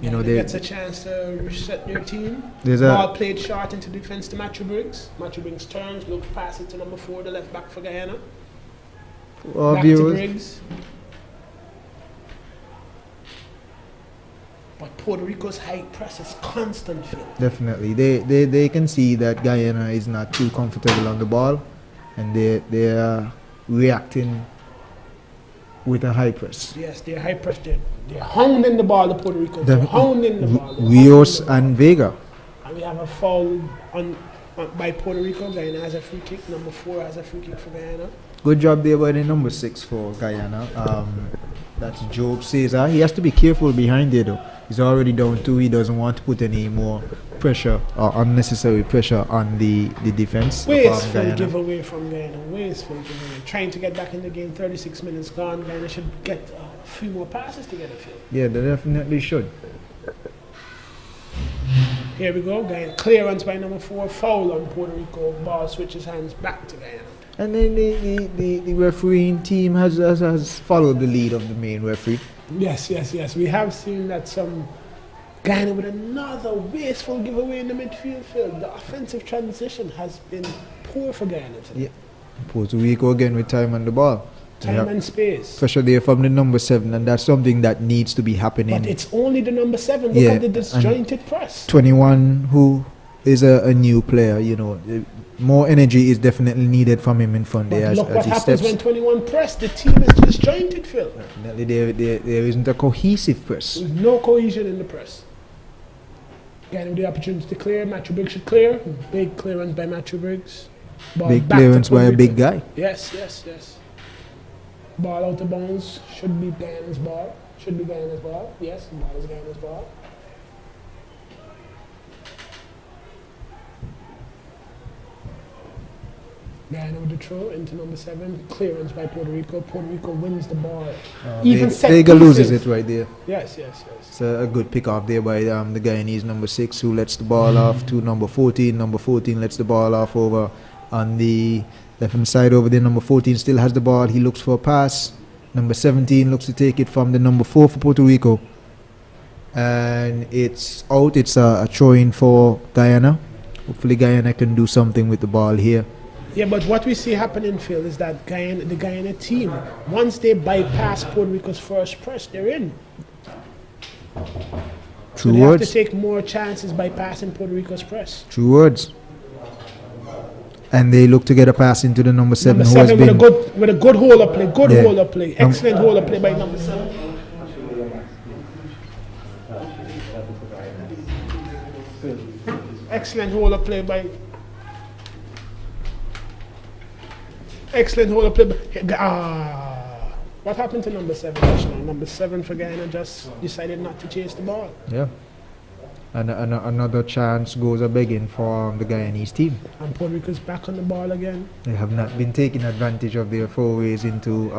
They gets a chance to reset their team. There's ball played short into defense to Matthew Briggs. Matthew Briggs turns, looks past it to number 4, the left back for Guyana. Back to Briggs. But Puerto Rico's high press is constant, Phil. Definitely. They can see that Guyana is not too comfortable on the ball, and they are reacting with a high press. Yes, they're high press. They're hounding the ball, the Puerto Rico. They're hounding the ball. Rios and Vega. And we have a foul by Puerto Rico. Guyana has a free kick. Number 4 has a free kick for Guyana. Good job there by the number 6 for Guyana. That's Job Cesar. He has to be careful behind there though. He's already down 2. He doesn't want to put any more pressure or unnecessary pressure on the defense. Wasteful giveaway from Guyana. Wasteful giveaway. Trying to get back in the game. 36 minutes gone. Guyana should get a few more passes to get a field. Yeah, they definitely should. Here we go. Guyana clearance by number 4. Foul on Puerto Rico. Ball switches hands back to Guyana. And then the refereeing team has followed the lead of the main referee. Yes. We have seen that some Guyana with another wasteful giveaway in the midfield field. The offensive transition has been poor for Guyana today. Yeah. Puerto Rico again with time on the ball. Time and space. Pressure there from the number 7, and that's something that needs to be happening. But it's only the number 7. Look at the disjointed press. 21 who is a new player, you know. More energy is definitely needed from him in front there But look as what he happens steps. when 21 press. The team is disjointed, Phil. Definitely there isn't a cohesive press. There's no cohesion in the press. Guyana with the opportunity to clear. Matthew Briggs should clear. Big clearance by Matthew Briggs. Ball Big back to clearance by a Puerto big Rico. guy. Yes, yes, yes. Ball out of bounds. Should be Guyana's ball. Should be Guyana's ball. Yes, the ball is Guyana's ball. Guyana with the throw into number 7. Clearance by Puerto Rico. Puerto Rico wins the ball. Even set Vega loses pieces. it right there. Yes, yes, yes. It's a good pick off there by the Guyanese number 6, who lets the ball off to number 14. Number 14 lets the ball off over on the left-hand side over there. Number 14 still has the ball. He looks for a pass. Number 17 looks to take it from the number 4 for Puerto Rico. And it's out. It's a throw-in for Guyana. Hopefully Guyana can do something with the ball here. Yeah, but what we see happening, Phil, is that the Guyana team, once they bypass Puerto Rico's first press, they're in. So they have to take more chances by passing Puerto Rico's press. True words. And they look to get a pass into the number 7, Number who has 7 been with a good hold-up play. Good Yeah. hold-up play. Excellent hold-up play by number 7. Excellent hold-up play by... Excellent hold-up play by... What happened to number 7 just now? Number 7 for Guyana just decided not to chase the ball. Yeah. And another chance goes a begging for the Guyanese team. And Puerto Rico's back on the ball again. They have not been taking advantage of their forays into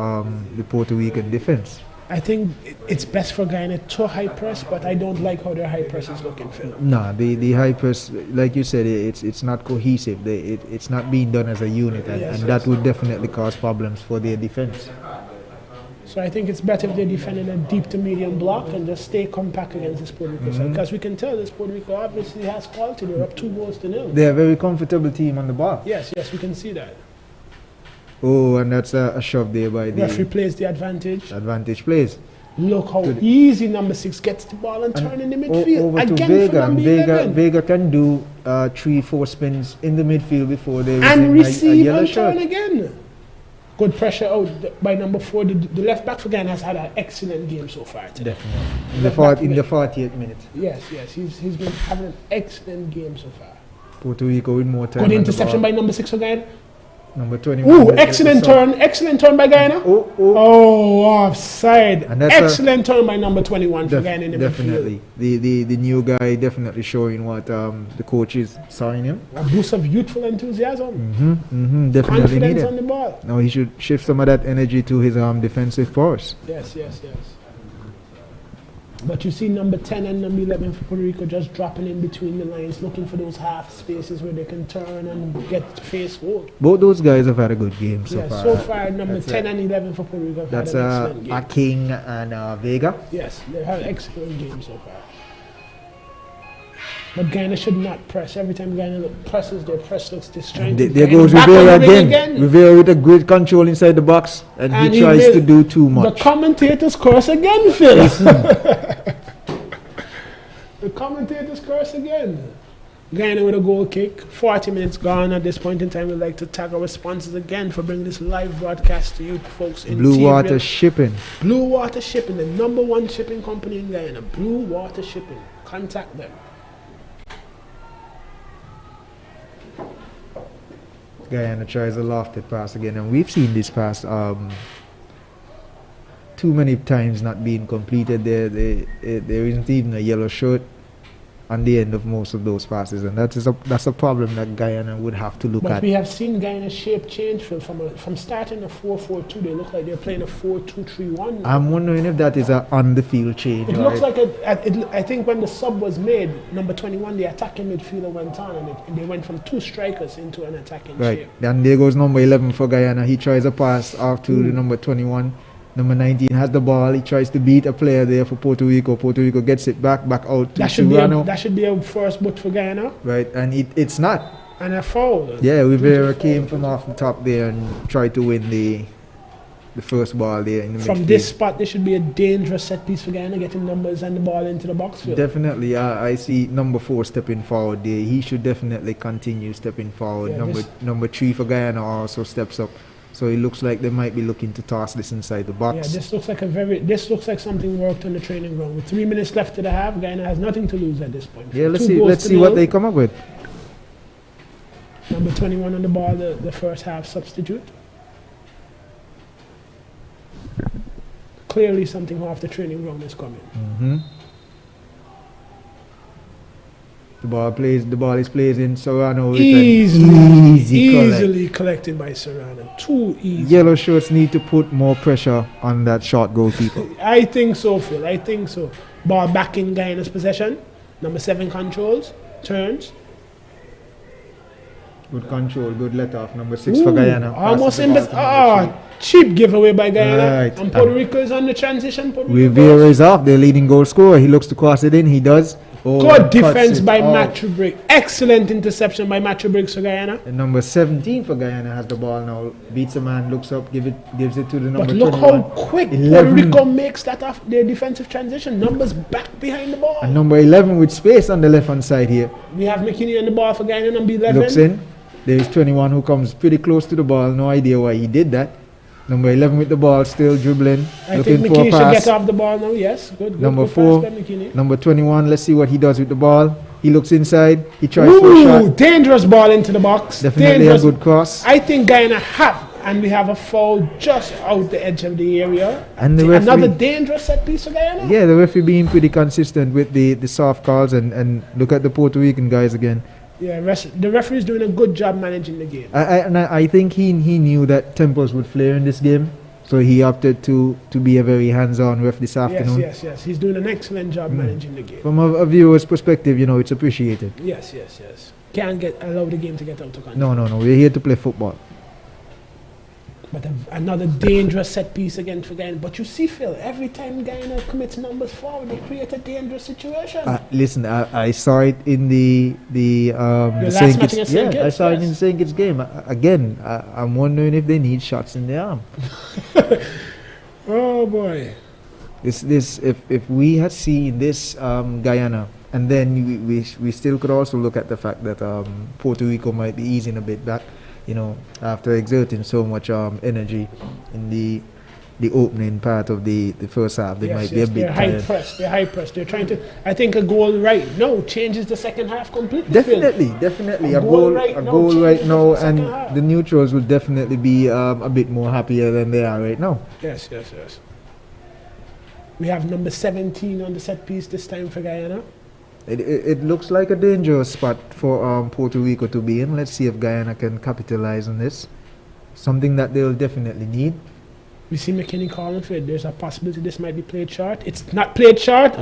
the Puerto Rican defense. I think it's best for Guyana to high press, but I don't like how their high press is looking, Phil. No, the high press, like you said, it's not cohesive. It's not being done as a unit, and, Yes, and that would definitely cause problems for their defense. So I think it's better if they defend in a deep to medium block and just stay compact against this Puerto Rico side. Because we can tell this Puerto Rico obviously has quality. They're up 2-0. They're a very comfortable team on the ball. Yes, yes, we can see that. Oh, and that's a shove there by the Referee plays the advantage. advantage plays. Look how easy number 6 gets the ball and turn in the midfield. Over to Again Vega. for number 11. Vega can do 3-4 spins in the midfield before they And receive a receive yellow and shirt. turn again. Good pressure out by number 4. The left back for Ghana has had an excellent game so far today. Definitely. In the 48th minute. Yes, yes, he's been having an excellent game so far. Puerto Rico with more time. Good on the interception ball. by number 6 for Ghana. Number 21. Ooh, excellent turn by Guyana. Oh, offside. And that's Excellent turn by number 21 for Guyana in the midfield. Definitely. The new guy definitely showing what the coaches saw in him. A boost of youthful enthusiasm. Definitely Confidence needed. on the ball. Now he should shift some of that energy to his defensive powers. Yes, yes, yes. But you see number 10 and number 11 for Puerto Rico just dropping in between the lines, looking for those half spaces where they can turn and get face hold. Both those guys have had a good game so Yeah, far. so far number That's 10 and 11 for Puerto Rico have That's had an excellent game. a King and Vega. Yes, they've had an excellent game so far. But Guyana should not press. Every time Guyana presses, their press looks disjointed. There goes Back on Rivera the wing again. Rivera with a great control inside the box, and he tries made to do too much. The commentators curse again, Phil. The commentators curse again. Guyana with a goal kick. 40 minutes gone at this point in time. We'd like to thank our sponsors again for bringing this live broadcast to you folks. In Blue Interior. Water Shipping. Blue Water Shipping, the #1 shipping company in Guyana. Blue Water Shipping. Contact them. Guyana tries a lofted pass again, and we've seen this pass too many times not being completed. There isn't even a yellow shirt on the end of most of those passes, and that's a problem that Guyana would have to look But at. we have seen Guyana's shape change, Phil, from starting a 4-4-2. They look like they're playing a 4-2-3-1. I'm wondering if that is a on-the-field change. It or looks if- like I think when the sub was made, number 21, the attacking midfielder went on, and they went from 2 strikers into an attacking right. shape. Then there goes number 11 for Guyana. He tries a pass off to the number 21. Number 19 has the ball. He tries to beat a player there for Puerto Rico. Puerto Rico gets it back out to That should be a first boot for Guyana. Right, and it's not. And a foul. Yeah, Rivera came from off the top there and tried to win the the first ball there in the From midfield. this spot, there should be a dangerous set piece for Guyana, getting numbers and the ball into the box field. Definitely, I see number 4 stepping forward there. He should definitely continue stepping forward. Yeah, number 3 for Guyana also steps up. So it looks like they might be looking to toss this inside the box. Yeah, this looks like something worked on the training ground. With 3 minutes left to the half, Guyana has nothing to lose at this point. Yeah, let's see what they come up with. Number 21 on the ball, the first half substitute. Clearly something off the training ground is coming. Mm-hmm. The ball is placed in Serrano with easily collected by Serrano. Too easy. Yellow shirts need to put more pressure on that short goalkeeper. I think so, Phil. I think so. Ball back in Guyana's possession. Number 7 controls, turns. Good control, good let off. Number 6 for Guyana. Almost in cheap giveaway by Guyana. Right. And Puerto Rico is on the transition. Rivera is off, their leading goal scorer. He looks to cross it in, he does. Good defense by Matthew Briggs. Excellent interception by Matthew Briggs for Guyana. And number 17 for Guyana has the ball now. Beats a man, looks up, gives it to the number 21. But look how quick Puerto Rico makes that off their defensive transition. Numbers back behind the ball. And number 11 with space on the left hand side here. We have McKinney on the ball for Guyana, number 11. Looks in. There is 21 who comes pretty close to the ball. No idea why he did that. Number 11 with the ball, still dribbling. I looking think for a McKinney pass. should get off the ball now. Yes, good. Number good 4, pass by McKinney. number 21. Let's see what he does with the ball. He looks inside. He tries for a shot. Dangerous ball into the box. Definitely dangerous. a good cross. I think Guyana have, and we have a foul just out the edge of the area. And the referee, another dangerous set piece for Guyana. yeah, the referee being pretty consistent with the soft calls and look at the Puerto Rican guys again. Yeah, the referee is doing a good job managing the game. I think he knew that tempers would flare in this game, so he opted to be a very hands-on ref this afternoon. Yes. He's doing an excellent job managing the game. From a viewer's perspective, it's appreciated. Yes. Can't allow the game to get out of control. No. We're here to play football. But another dangerous set piece again for Guyana. But you see, Phil, every time Guyana commits numbers forward, they create a dangerous situation. Listen, I saw it in the last match against St. Kitts, I saw it in the St. Kitts game. Again, I'm wondering if they need shots in the arm. Oh boy! If we had seen this Guyana, and then we still could also look at the fact that Puerto Rico might be easing a bit back. After exerting so much energy in the opening part of the first half, they might be a bit tired. They're high press. They're trying to. I think a goal right now changes the second half completely. Definitely. A goal right now, and the neutrals will definitely be a bit more happier than they are right now. Yes. We have number 17 on the set piece this time for Guyana. It looks like a dangerous spot for Puerto Rico to be in. Let's see if Guyana can capitalize on this. Something that they'll definitely need. We see McKinney calling for it. There's a possibility this might be played short. It's not played short.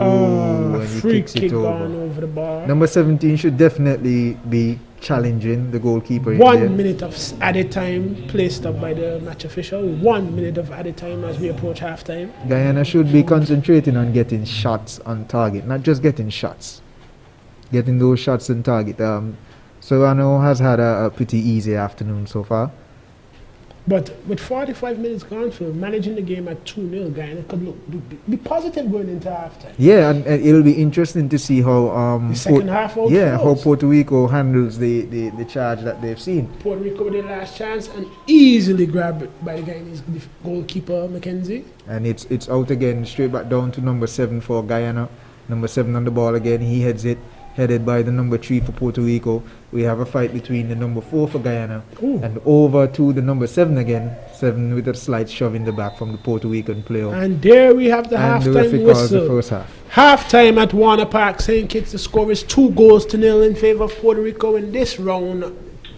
Free kick gone over the bar. Number 17 should definitely be challenging the goalkeeper. 1 minute of added time placed up by the match official. 1 minute of added time as we approach halftime. Guyana should be concentrating on getting shots on target, not just getting shots. Getting those shots on target. Serrano has had a pretty easy afternoon so far. But with 45 minutes gone, for managing the game at 2-0, Guyana could be positive going into halftime. Yeah, and it'll be interesting to see how the second half how Puerto Rico handles the charge that they've seen. Puerto Rico with their last chance and easily grabbed by the Guyanese goalkeeper McKenzie. And it's out again, straight back down to number 7 for Guyana. Number 7 on the ball again. He heads it. Headed by the number 3 for Puerto Rico. We have a fight between the number 4 for Guyana and over to the number 7 again. 7 with a slight shove in the back from the Puerto Rican player. And there we have the halftime whistle. The first half. Halftime at Warner Park, St. Kitts. The score is 2-0 in favor of Puerto Rico in this round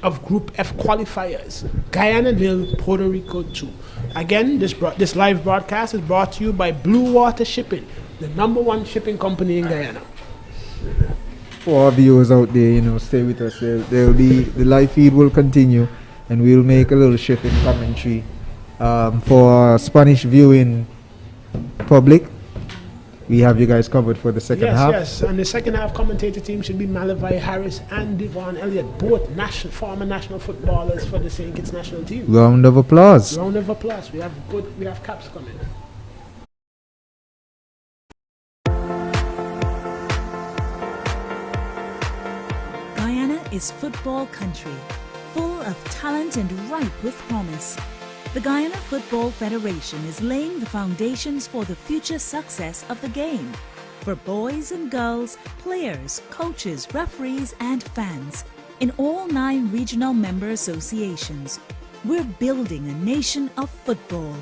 of Group F qualifiers. Guyana 0, Puerto Rico 2. Again, this live broadcast is brought to you by Blue Water Shipping, the #1 shipping company in Guyana. For our viewers out there, stay with us. The live feed will continue, and we'll make a little shift in commentary for our Spanish viewing public. we have you guys covered for the second half. Yes, and the second half commentator team should be Malavai Harris and Devon Elliott, both former national footballers for the St. Kitts national team. Round of applause. Round of applause. We have caps coming. Guyana is football country, full of talent and ripe with promise. The Guyana Football Federation is laying the foundations for the future success of the game. For boys and girls, players, coaches, referees and fans in all 9 regional member associations. We're building a nation of football,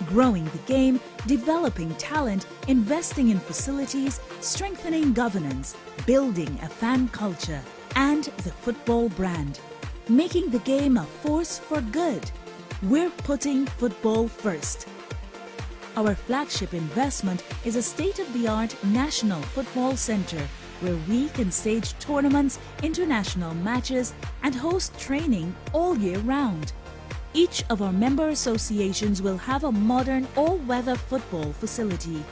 growing the game, developing talent, investing in facilities, strengthening governance, building a fan culture and the football brand, making the game a force for good. We're putting football first. Our flagship investment is a state-of-the-art national football center where we can stage tournaments, international matches, and host training all year round. Each of our member associations will have a modern all-weather football facility.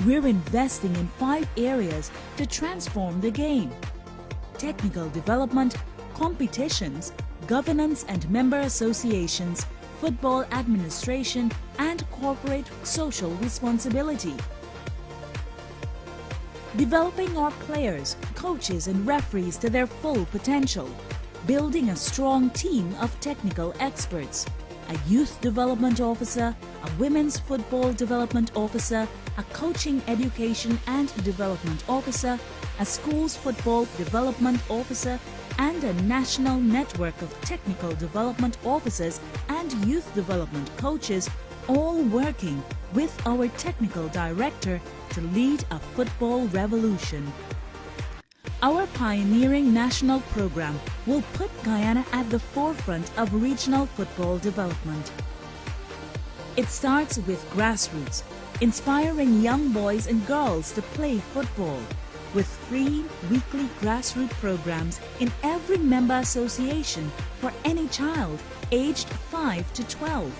We're investing in 5 areas to transform the game: technical development, competitions, governance and member associations, football administration, and corporate social responsibility. Developing our players, coaches, and referees to their full potential. Building a strong team of technical experts. A youth development officer, a women's football development officer, a coaching education and development officer, a schools football development officer, and a national network of technical development officers and youth development coaches, all working with our technical director to lead a football revolution. Our pioneering national program will put Guyana at the forefront of regional football development. It starts with grassroots, inspiring young boys and girls to play football, with free weekly grassroots programs in every member association for any child aged 5 to 12.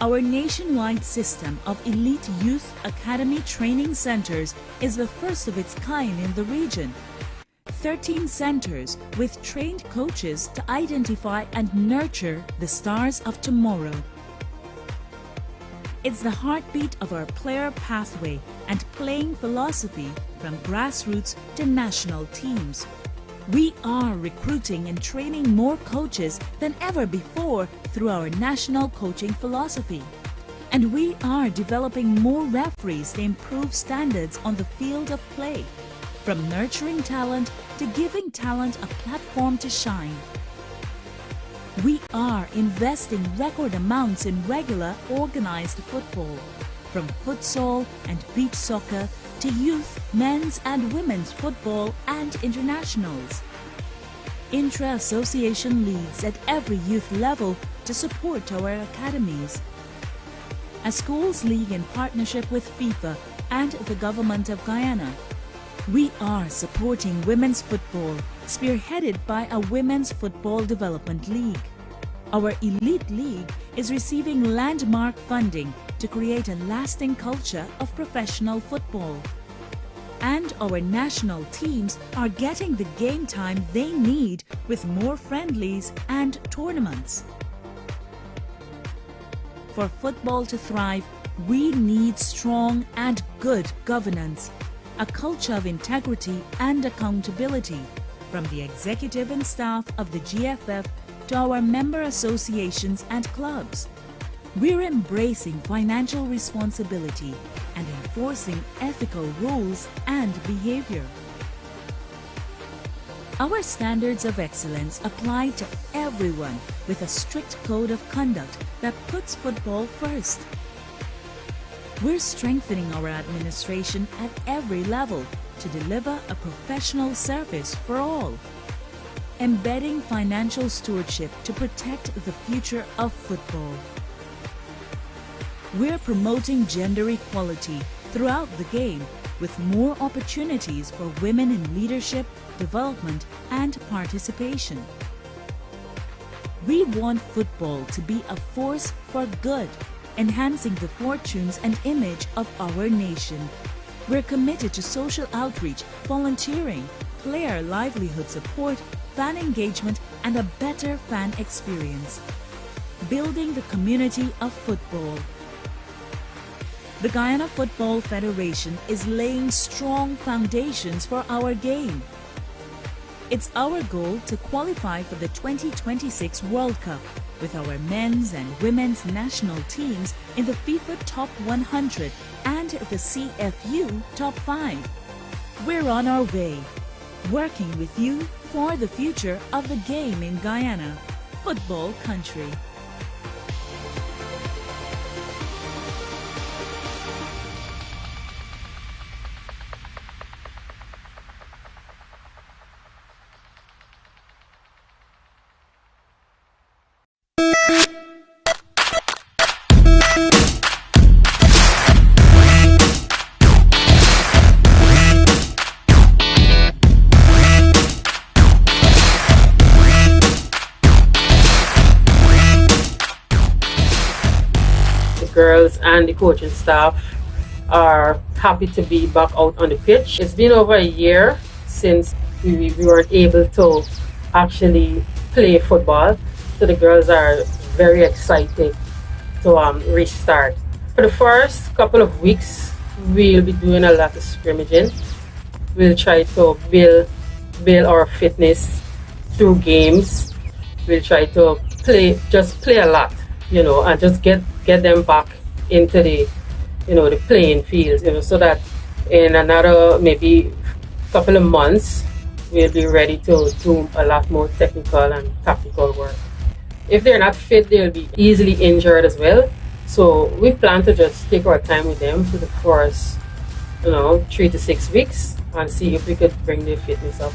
Our nationwide system of elite youth academy training centers is the first of its kind in the region. 13 centers with trained coaches to identify and nurture the stars of tomorrow. It's the heartbeat of our player pathway and playing philosophy from grassroots to national teams. We are recruiting and training more coaches than ever before through our national coaching philosophy. And we are developing more referees to improve standards on the field of play, from nurturing talent to giving talent a platform to shine. We are investing record amounts in regular organized football, from futsal and beach soccer to youth, men's and women's football and internationals. Intra-association leagues at every youth level to support our academies. A schools league in partnership with FIFA and the government of Guyana. We are supporting women's football, spearheaded by a Women's Football Development League. Our elite league is receiving landmark funding to create a lasting culture of professional football. And our national teams are getting the game time they need with more friendlies and tournaments. For football to thrive, we need strong and good governance, a culture of integrity and accountability, from the executive and staff of the GFF to our member associations and clubs. We're embracing financial responsibility and enforcing ethical rules and behavior. Our standards of excellence apply to everyone with a strict code of conduct that puts football first. We're strengthening our administration at every level to deliver a professional service for all. Embedding financial stewardship to protect the future of football. We're promoting gender equality throughout the game with more opportunities for women in leadership, development, and participation. We want football to be a force for good, enhancing the fortunes and image of our nation. We're committed to social outreach, volunteering, player livelihood support, fan engagement, and a better fan experience. Building the community of football. The Guyana Football Federation is laying strong foundations for our game. It's our goal to qualify for the 2026 World Cup with our men's and women's national teams in the FIFA Top 100 and the CFU Top 5. We're on our way, working with you for the future of the game in Guyana, football country. Girls and the coaching staff are happy to be back out on the pitch. It's been over a year since we weren't able to actually play football, so the girls are very excited to restart. For the first couple of weeks, we'll be doing a lot of scrimmaging. We'll try to build our fitness through games. We'll try to play a lot, and just get them back into the playing field, so that in another maybe couple of months we'll be ready to do a lot more technical and tactical work. If they're not fit, they'll be easily injured as well. So we plan to just take our time with them for the first 3 to 6 weeks and see if we could bring their fitness up.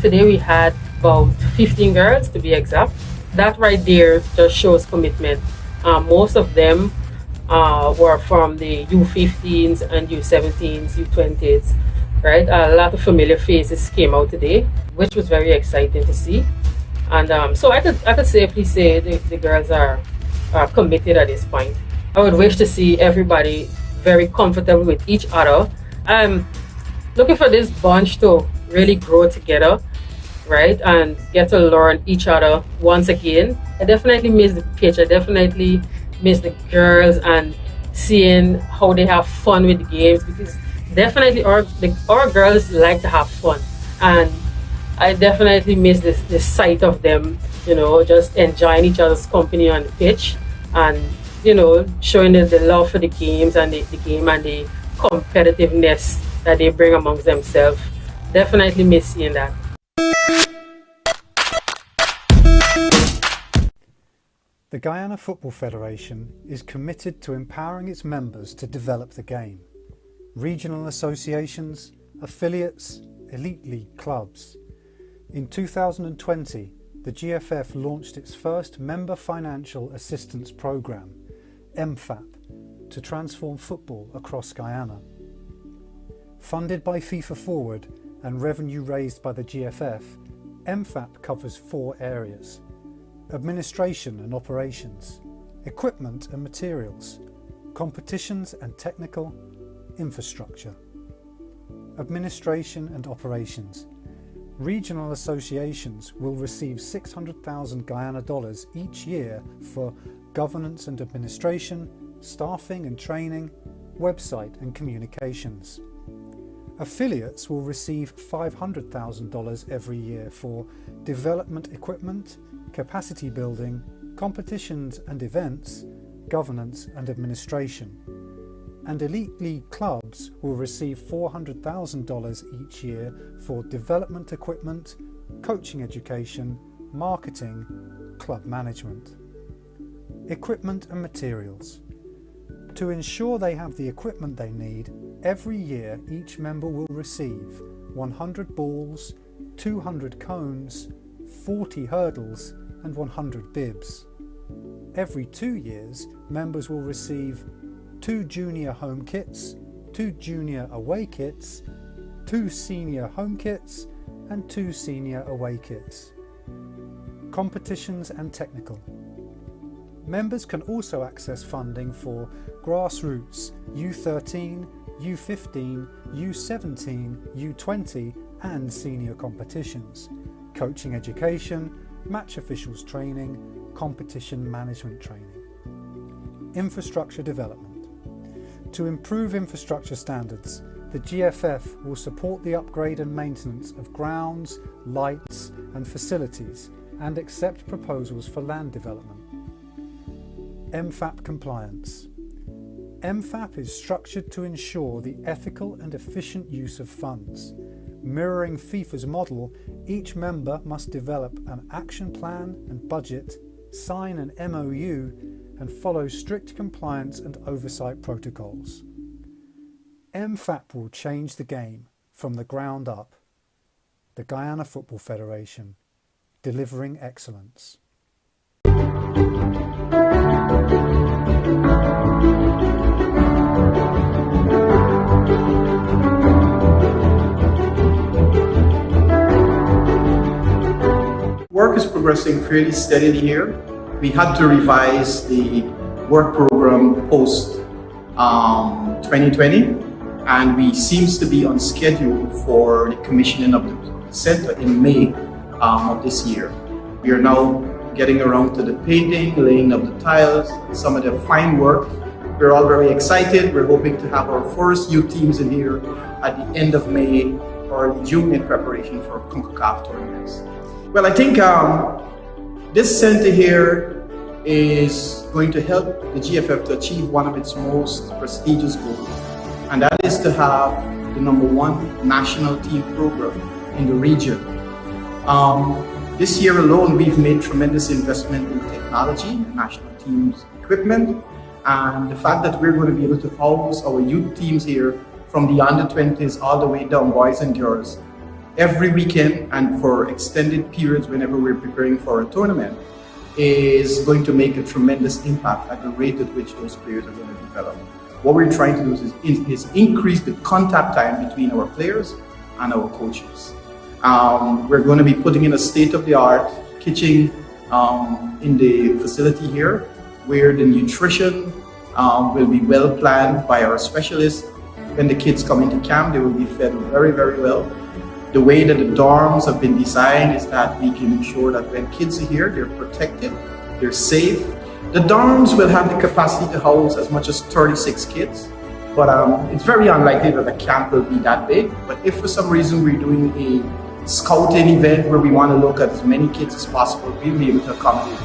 Today we had about 15 girls to be exact. That right there just shows commitment. Most of them were from the U15s and U17s, U20s, right? A lot of familiar faces came out today, which was very exciting to see. And so I could safely say the girls are committed at this point. I would wish to see everybody very comfortable with each other. I'm looking for this bunch to really grow together, right, and get to learn each other once again. I definitely miss the pitch. I definitely miss the girls and seeing how they have fun with the games, because definitely our girls like to have fun, and I definitely miss this sight of them, just enjoying each other's company on the pitch and showing the love for the games and the game and the competitiveness that they bring amongst themselves. Definitely miss seeing that. The Guyana Football Federation is committed to empowering its members to develop the game. Regional associations, affiliates, elite league clubs. In 2020, the GFF launched its first Member Financial Assistance Programme, MFAP, to transform football across Guyana. Funded by FIFA Forward and revenue raised by the GFF, MFAP covers 4 areas: administration and operations, equipment and materials, competitions and technical, infrastructure. Administration and operations. Regional associations will receive $600,000 Guyana dollars each year for governance and administration, staffing and training, website and communications. Affiliates will receive $500,000 every year for development equipment, capacity building, competitions and events, governance and administration. And elite league clubs will receive $400,000 each year for development equipment, coaching education, marketing, club management. Equipment and materials. To ensure they have the equipment they need, every year each member will receive 100 balls, 200 cones, 40 hurdles and 100 bibs. Every 2 years, members will receive 2 junior home kits, 2 junior away kits, 2 senior home kits and 2 senior away kits. Competitions and technical. Members can also access funding for grassroots, U13, U15, U17, U20 and senior competitions, coaching education, match officials training, competition management training. Infrastructure development. To improve infrastructure standards, the GFF will support the upgrade and maintenance of grounds, lights and facilities and accept proposals for land development. MFAP compliance. MFAP is structured to ensure the ethical and efficient use of funds. Mirroring FIFA's model, each member must develop an action plan and budget, sign an MOU, and follow strict compliance and oversight protocols. MFAP will change the game from the ground up. The Guyana Football Federation, delivering excellence. Work is progressing fairly steadily here. We had to revise the work program post 2020, and we seems to be on schedule for the commissioning of the center in May of this year. We are now getting around to the painting, laying of the tiles, some of the fine work. We're all very excited. We're hoping to have our first youth teams in here at the end of May or June in preparation for CONCACAF tournaments. Well, I think this center here is going to help the GFF to achieve one of its most prestigious goals, and that is to have the #1 national team program in the region. This year alone, we've made tremendous investment in technology, national teams equipment, and the fact that we're going to be able to house our youth teams here from the under-20s all the way down, boys and girls, every weekend and for extended periods whenever we're preparing for a tournament, is going to make a tremendous impact at the rate at which those players are going to develop. What we're trying to do is increase the contact time between our players and our coaches. We're going to be putting in a state-of-the-art kitchen in the facility here, where the nutrition will be well planned by our specialists. When the kids come into camp, they will be fed very, very well. The way that the dorms have been designed is that we can ensure that when kids are here, they're protected, they're safe. The dorms will have the capacity to house as much as 36 kids, but it's very unlikely that the camp will be that big. But if for some reason we're doing a scouting event where we want to look at as many kids as possible, we'll be able to accommodate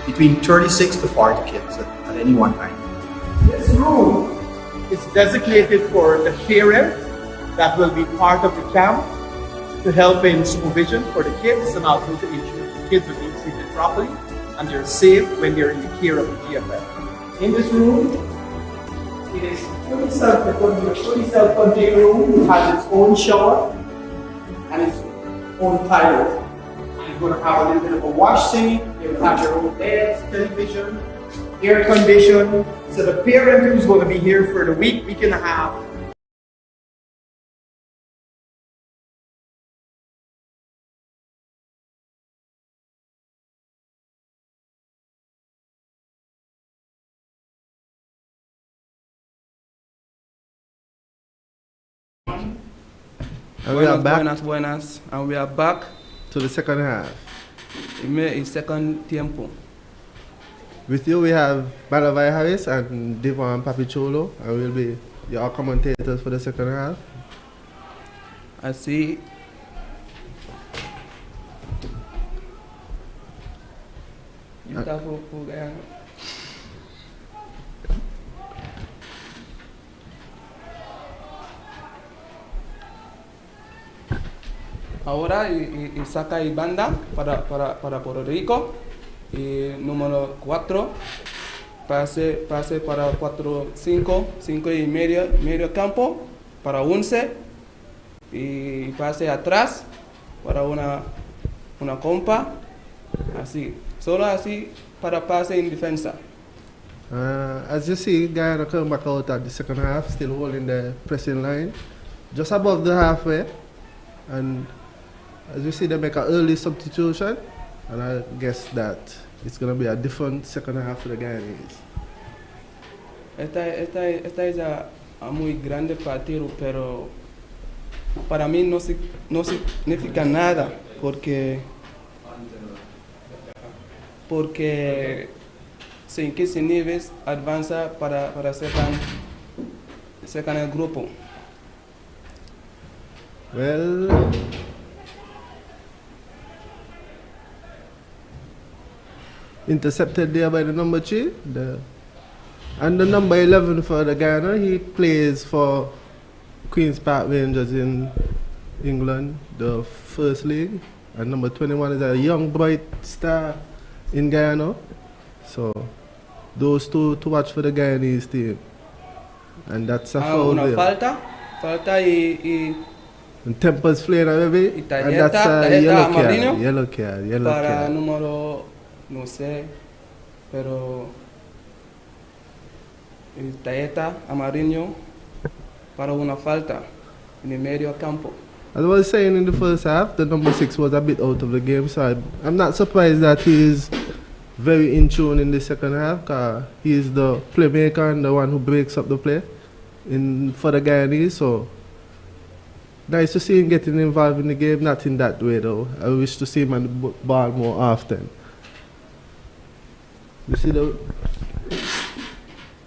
between 36 to 40 kids at any one time. This room is designated for the parent that will be part of the camp, to help in supervision for the kids and also to ensure the kids are being treated properly and they're safe when they're in the care of the GFF. In this room, it is fully self-contained room. It has its own shower and its own toilet. It's going to have a little bit of a wash sink. They will have their own beds, television, air condition. So the parent who's going to be here for the week and a half, And we are back. Buenas. And we are back to the second half. In second tiempo. With you we have Malavai Harris and Devon Papicholo, and we'll be your commentators for the second half. Así. Ahora y saca y banda para Puerto Rico. Y número 4. Pase para 4, 5 y medio campo para 11. Y pase atrás para una compa. Así. Solo así para pase en defensa. As you see, Guyana come back out at the second half, still holding the pressing line. Just above the halfway. And as you see, they make an early substitution, and I guess that it's going to be a different second half for the Guyanese. Esta es muy grande partido, pero para mí no significa nada porque sin 15 niveles avanza para sacar el grupo. Well, intercepted there by the number 3. And the number 11 for the Guyana, he plays for Queen's Park Rangers in England, the first league. And number 21 is a young bright star in Guyana. So those two to watch for the Guyanese team. And that's a foul there. Falta y and tempers flaring away. And that's a yellow card. Para número, no sé, pero tarjeta amarillo para una falta en el medio campo. As I was saying in the first half, the number 6 was a bit out of the game, so I'm not surprised that he is very in tune in the second half, because he is the playmaker and the one who breaks up the play for the Guyanese. So nice to see him getting involved in the game, not in that way though. I wish to see him on the ball more often. You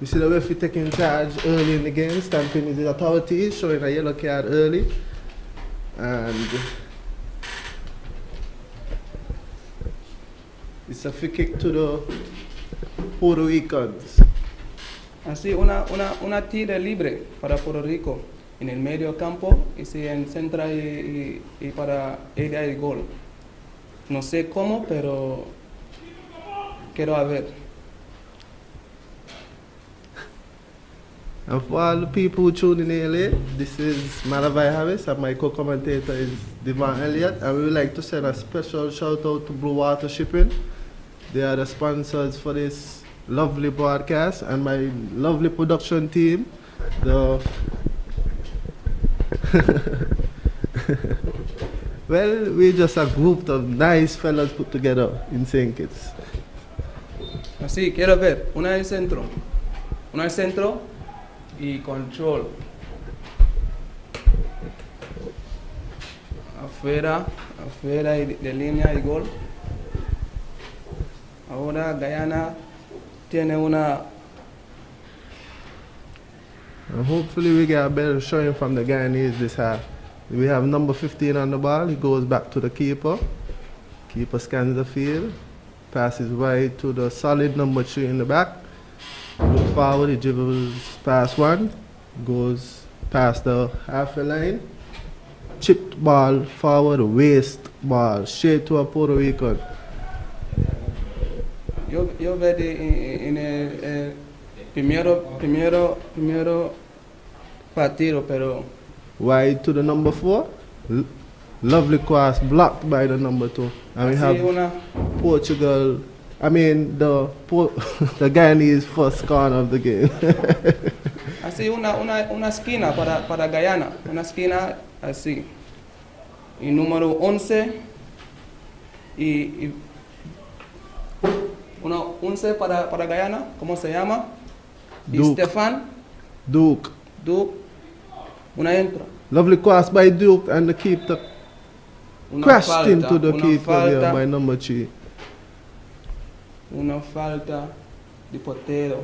see the referee taking charge early in the game, stamping his authority, showing a yellow card early. And it's a free kick to the Puerto Ricans. Así una tira libre para Puerto Rico en el medio campo y se centra y para ella el gol. No sé cómo, pero quiero ver. And for all the people who tune in here late, this is Malavai Harris and my co-commentator is Devon Elliott, and we would like to send a special shout out to Blue Water Shipping. They are the sponsors for this lovely broadcast, and my lovely production team. Well, we're just a group of nice fellas put together in St. Kitts. Así, quiero ver, una al centro y control. Afuera de línea y gol. Ahora Guyana tiene una. And hopefully we get a better showing from the Guyanese this half. We have number 15 on the ball. He goes back to the keeper. Keeper scans the field. Passes wide to the solid number 3 in the back. Look forward, he dribbles past one. Goes past the halfway line. Chipped ball forward, waste ball, straight to a Puerto Rican. Yo veo en el primero partido, pero wide to the number 4. Lovely cross blocked by the number 2. And we have Portugal. I mean the Guyanese first corner of the game. Así una esquina para Guyana, una esquina así. Y número 11 y una 11 para Guyana, ¿cómo se llama? Duke. Duke. Una entra. Lovely cross by Duke, and the keeper crashed into the keeper there by number 3. Una falta de portero.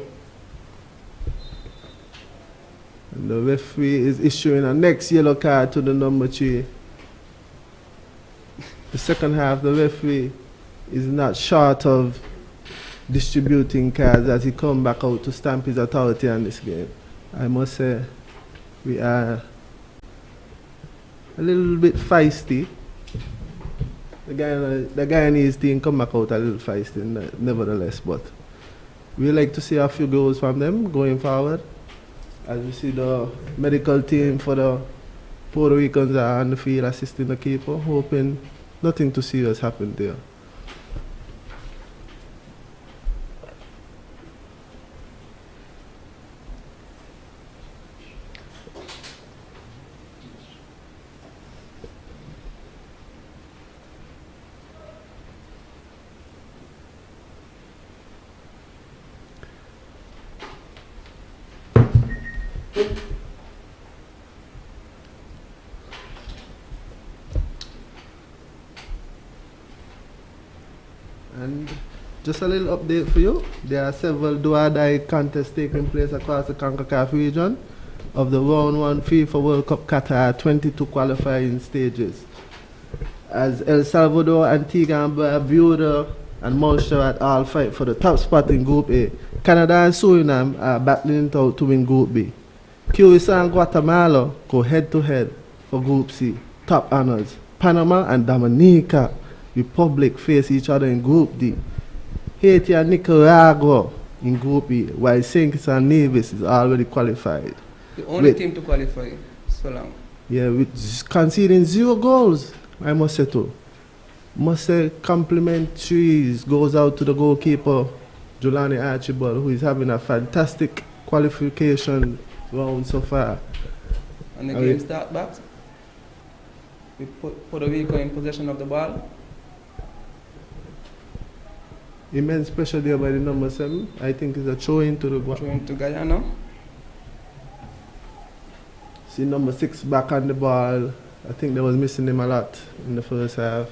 And the referee is issuing a next yellow card to the number 3. The second half, the referee is not short of distributing cards as he comes back out to stamp his authority on this game. I must say, we are a little bit feisty. The Guyanese team come back out a little feisty, nevertheless, but we like to see a few goals from them going forward. As we see the medical team for the Puerto Ricans are on the field assisting the keeper, hoping nothing too serious happened there. And just a little update for you. There are several do-or-die contests taking place across the CONCACAF region of the Round 1 FIFA World Cup Qatar 22 qualifying stages. As El Salvador, Antigua and Barbuda and Montserrat all fight for the top spot in Group A. Canada and Suriname are battling it out to win Group B. Curacao and Guatemala go head-to-head for Group C. Top honors. Panama and Dominica Republic face each other in Group D. Haiti and Nicaragua in Group E, while St. Kitts and Nevis is already qualified. The only team to qualify so long. Yeah, with conceding 0 goals, I must say too. Must say complimentary goes out to the goalkeeper, Julani Archibald, who is having a fantastic qualification round so far. And the game start back. We put Puerto Rico in possession of the ball. Immense pressure there by the number 7. I think it's a throw into the throw into Guyana. See number 6 back on the ball. I think they was missing him a lot in the first half.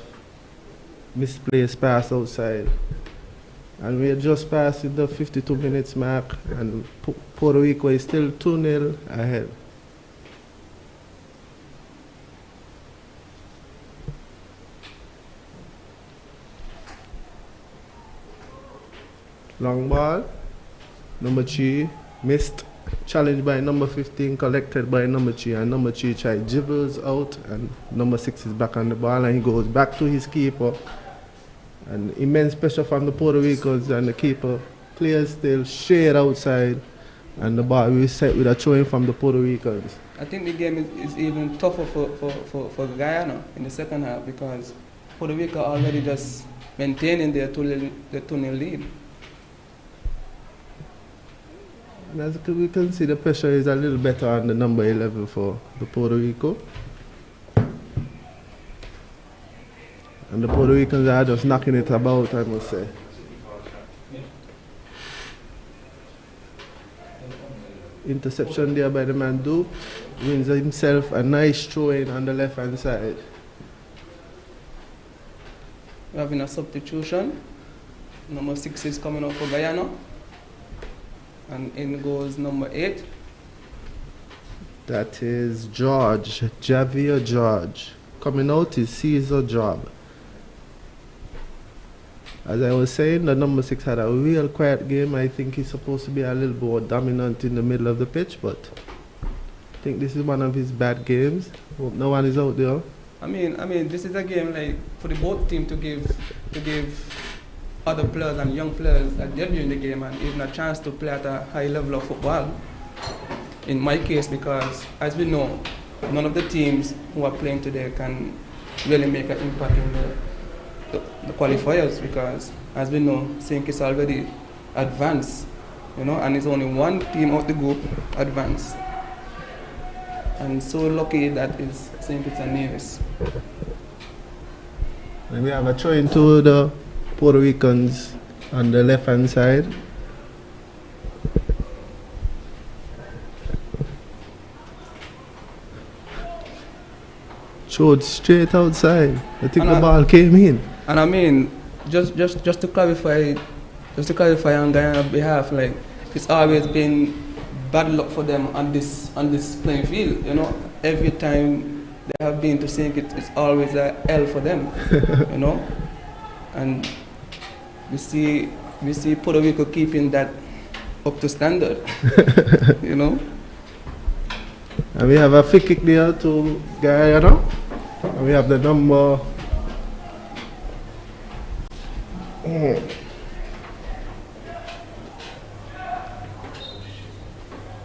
Misplaced pass outside. And we are just past the 52 minutes mark, and Puerto Rico is still 2-0 ahead. Long ball, number 3, missed. Challenged by number 15, collected by number 3, and number 3 tried dribbles out, and number 6 is back on the ball, and he goes back to his keeper. And immense pressure from the Puerto Ricans, and the keeper clears still, straight outside, and the ball reset with a throw-in from the Puerto Ricans. I think the game is even tougher for Guyana in the second half, because Puerto Rico already just maintaining their 2-0 lead. And as we can see, the pressure is a little better on the number 11 for the Puerto Rico. And the Puerto Ricans are just knocking it about, I must say. Interception there by the man Duke. Wins himself a nice throw-in on the left-hand side. We're having a substitution. Number 6 is coming up for Guyana. And in goes number 8. That is Javier George. Coming out is Caesar Job. As I was saying, the number 6 had a real quiet game. I think he's supposed to be a little more dominant in the middle of the pitch, but I think this is one of his bad games. Hope no one is out there. I mean, this is a game like for the both team to give other players and young players a debut in the game and even a chance to play at a high level of football. In my case, because as we know, none of the teams who are playing today can really make an impact in the qualifiers, because as we know, St. Kitts already advanced, and it's only one team out the group advanced. And so lucky that is St. Kitts and Nevis. And we have a throw into the Puerto Ricans on the left-hand side. Showed straight outside. I think the ball came in. And I mean, just to clarify on Guyana's behalf, like it's always been bad luck for them on this playing field. Every time they have been to St. Kitts, it's always a L for them. And we see Puerto Rico keeping that up to standard. And we have a free kick there to Guyana. And we have the number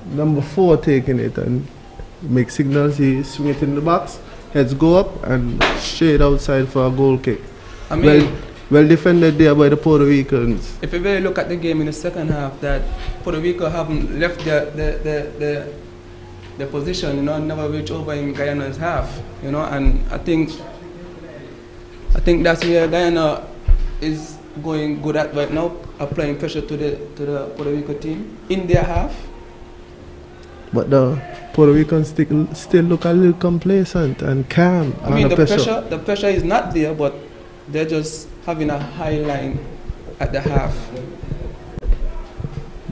number 4 taking it and make signals. He swing it in the box, heads go up and straight outside for a goal kick. I mean, well defended there by the Puerto Ricans. If you really look at the game in the second half, that Puerto Rico haven't left the position, never reach over in Guyana's half, and I think that's where Guyana is going good at right now, applying pressure to the Puerto Rico team in their half. But the Puerto Ricans still look a little complacent and calm. I mean, the pressure is not there, but they're just having a high line at the half.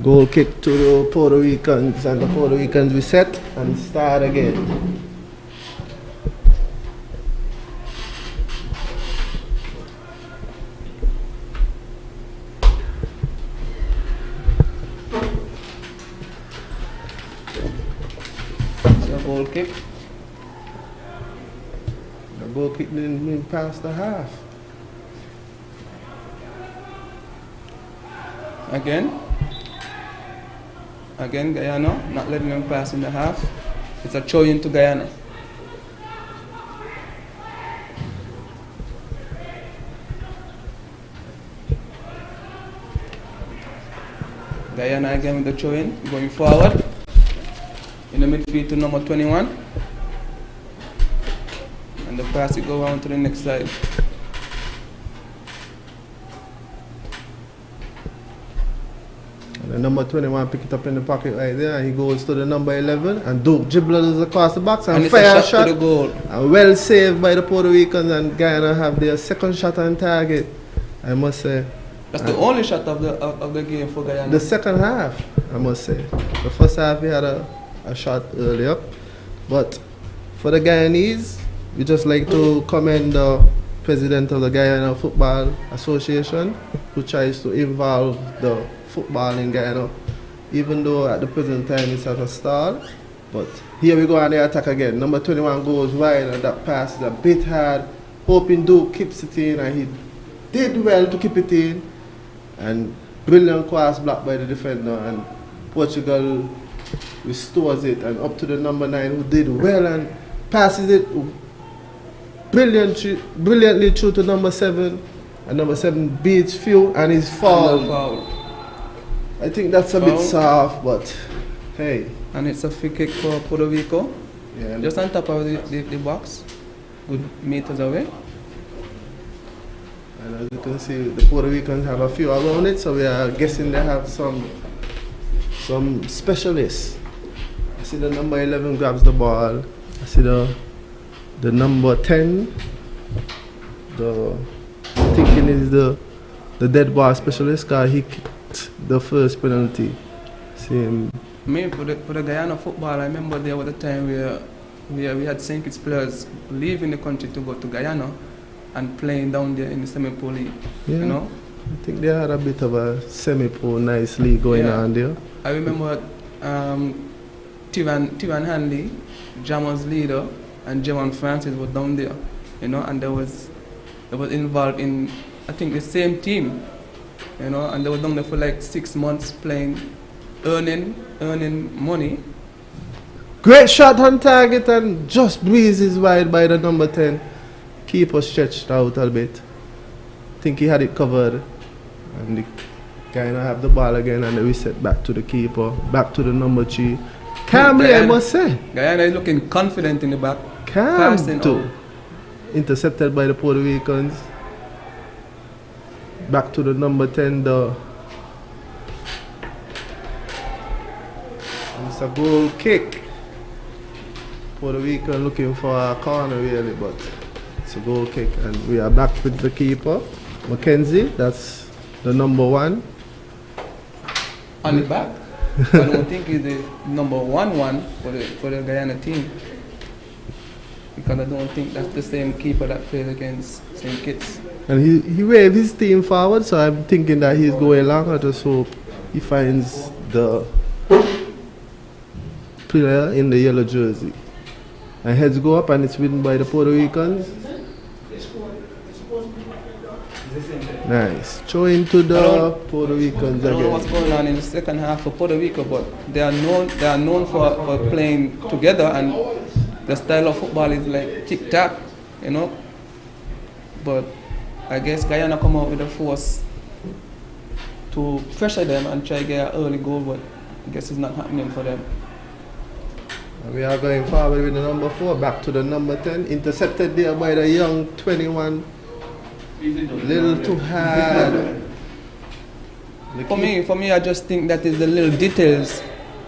Goal kick to the Puerto Ricans, and the Puerto Ricans reset and start again. Goal kick. The goal kick didn't pass the half. Again, Guyana, not letting them pass in the half. It's a throw into Guyana. Guyana again with the throw in, going forward. In the midfield to number 21. And the pass will go on to the next side. And the number 21 pick it up in the pocket right there, and he goes to the number 11, and Duke dribbles across the box and fire a shot. To the goal. And well saved by the Puerto Ricans, and Guyana have their second shot on target, I must say. That's the only shot of the game for Guyana. The second half, I must say. The first half we had a shot earlier, but for the Guyanese, we just like to commend the president of the Guyana Football Association, who tries to involve the football in Guyana, even though at the present time it's at a stall. But here we go on the attack again. Number 21 goes wide, and that pass is a bit hard, hoping Duke keeps it in, and he did well to keep it in, and brilliant cross blocked by the defender, and Portugal restores it, and up to the number 9 who did well and passes it brilliantly through to number 7, and number 7 beats few and is fouled. I think that's a bit soft, but hey. And it's a free kick for Puerto Rico. Yeah, just on top of the box, good meters away. And as you can see, the Puerto Ricans have a few around it, so we are guessing they have some specialists. I see the number 11 grabs the ball. I see the number 10. I'm thinking is the dead ball specialist, because he kicked the first penalty. See him. For the Guyana football, I remember there was a time where we had St. Kitts players leaving the country to go to Guyana and playing down there in the semi-pro league. Yeah, you know? I think they had a bit of a semi-pro nice league going on there. I remember Tivan Hanley, Jamon's leader, and Jaman Francis were down there, you know, and they was involved in, I think, the same team, you know, and they were down there for like 6 months playing, earning money. Great shot on target, and just breezes wide by the number 10. Keeper stretched out a bit. I think he had it covered, and the Guyana have the ball again, and they reset back to the keeper, back to the number 3. Calmly, I must say. Guyana is looking confident in the back. Calm too. Intercepted by the Puerto Ricans. Back to the number 10 though. It's a goal kick. Puerto Rico looking for a corner really, but it's a goal kick, and we are back with the keeper, Mackenzie. That's the number 1. On the back. I don't think he's the number 1 for the Guyana team, because I don't think that's the same keeper that played against St. Kitts. And he waved his team forward, so I'm thinking that he's going long. I just hope he finds the player in the yellow jersey. And heads go up, and it's written by the Puerto Ricans. Nice. Throw into the Puerto Ricans again. I don't know what's going on in the second half for Puerto Rico, but they are known for playing together, and the style of football is like tic-tac, you know. But I guess Guyana come out with a force to pressure them and try to get an early goal, but I guess it's not happening for them. And we are going forward with the number 4, back to the number 10, intercepted there by the young 21. Little too hard. For me, I just think that is the little details.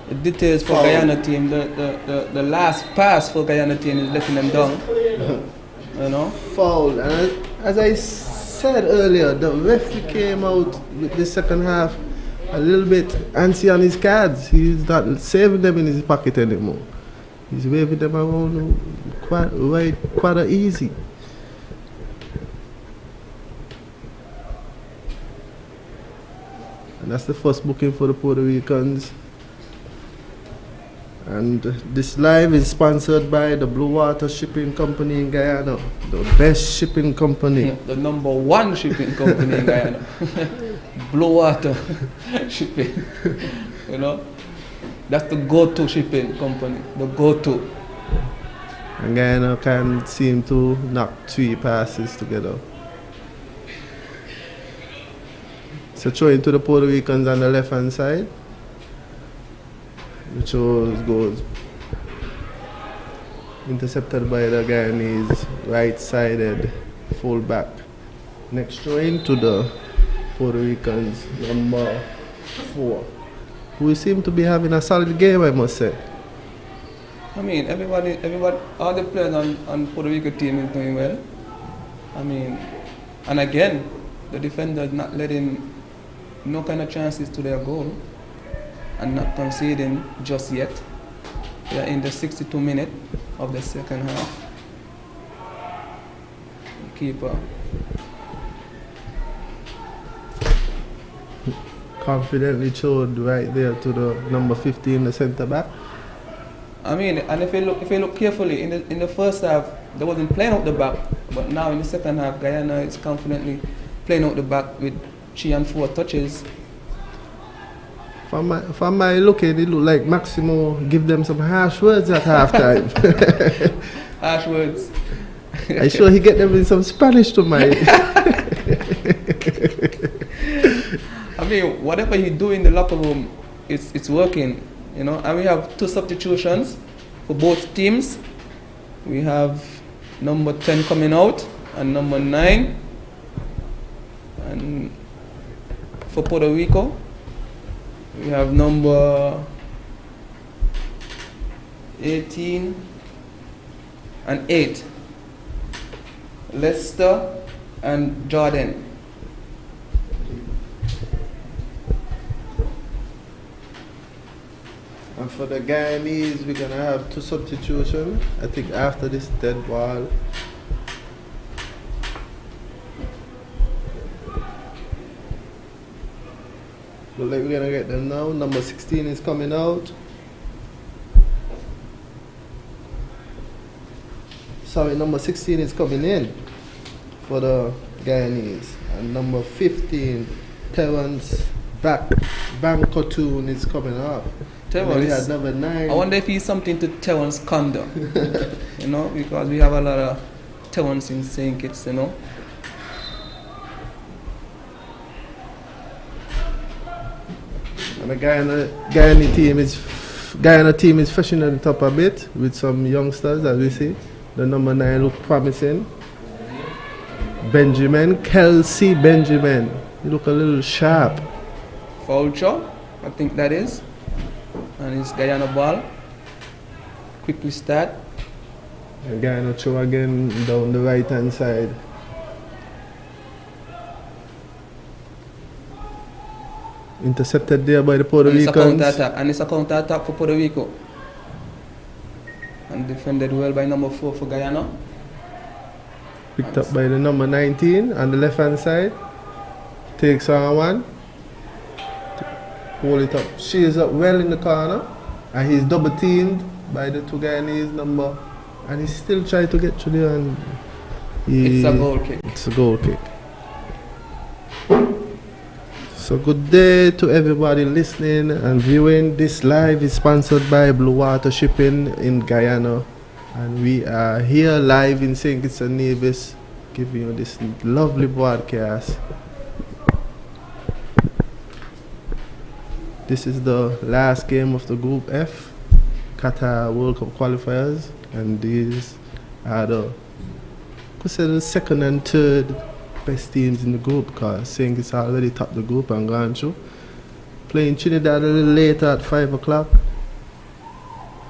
The details for Guyana team. The last pass for Guyana team is letting them down. You know. Foul. And as I said earlier, the referee came out with the second half a little bit antsy on his cards. He's not saving them in his pocket anymore. He's waving them around quite easy. And that's the first booking for the Puerto Ricans. And this live is sponsored by the Blue Water Shipping Company in Guyana, the best shipping company. The number one shipping company in Guyana. Blue Water Shipping. You know, that's the go-to shipping company, the go-to. And Guyana can seem to knock 3 passes together. So throw into the Puerto Ricans on the left-hand side. Which goes intercepted by the Guyanese right-sided fullback. Next throw into the Puerto Ricans, number 4, who seem to be having a solid game, I must say. I mean, everybody, all the players on Puerto Rico team is doing well. I mean, and again, the defenders not letting no kind of chances to their goal and not conceding just yet. They are in the 62 minute of the second half. Keeper. Confidently showed right there to the number 15, the centre back. I mean, and if you look carefully, in the first half, they wasn't playing out the back, but now in the second half, Guyana is confidently playing out the back with 3 and 4 touches. From my looking, it looked like Maximo give them some harsh words at halftime. Harsh words. I sure he get them in some Spanish tonight. I mean, whatever he do in the locker room, it's working, you know. And we have 2 substitutions for both teams. We have number 10 coming out and number 9. And for Puerto Rico, we have number 18 and 8, Lester and Jordan. And for the Guyanese, we're going to have 2 substitutions, I think, after this dead ball. Look like we're going to get them now. Number 16 is coming out. Sorry, number 16 is coming in for the Guyanese. And number 15, Terrence Bancotoon is coming up. Terrence, we had number 9. I wonder if he's something to Terrence conduct. You know, because we have a lot of Terrence in St. Kitts, you know. And the Guyana team is freshening it up a bit with some youngsters, as we see. The number 9 look promising. Kelsey Benjamin. He look a little sharp. Foul shot, I think that is. And it's Guyana ball. Quickly start. And Guyana throw again down the right hand side. Intercepted there by the Puerto Ricans. And it's a counter attack for Puerto Rico. And defended well by number 4 for Guyana. Picked up by the number 19 on the left hand side. Takes on one. Hold it up. She is up well in the corner. And he's double teamed by the 2 Guyanese number. And he's still trying to get through there. And it's a goal kick. It's a goal kick. So good day to everybody listening and viewing. This live is sponsored by Blue Water Shipping in Guyana. And we are here live in St. Kitts and Nevis, giving you this lovely broadcast. This is the last game of the Group F, Qatar World Cup qualifiers. And these are the second and third best teams in the group, because St. Kitts already topped the group and gone through. Playing Trinidad a little later at 5 o'clock.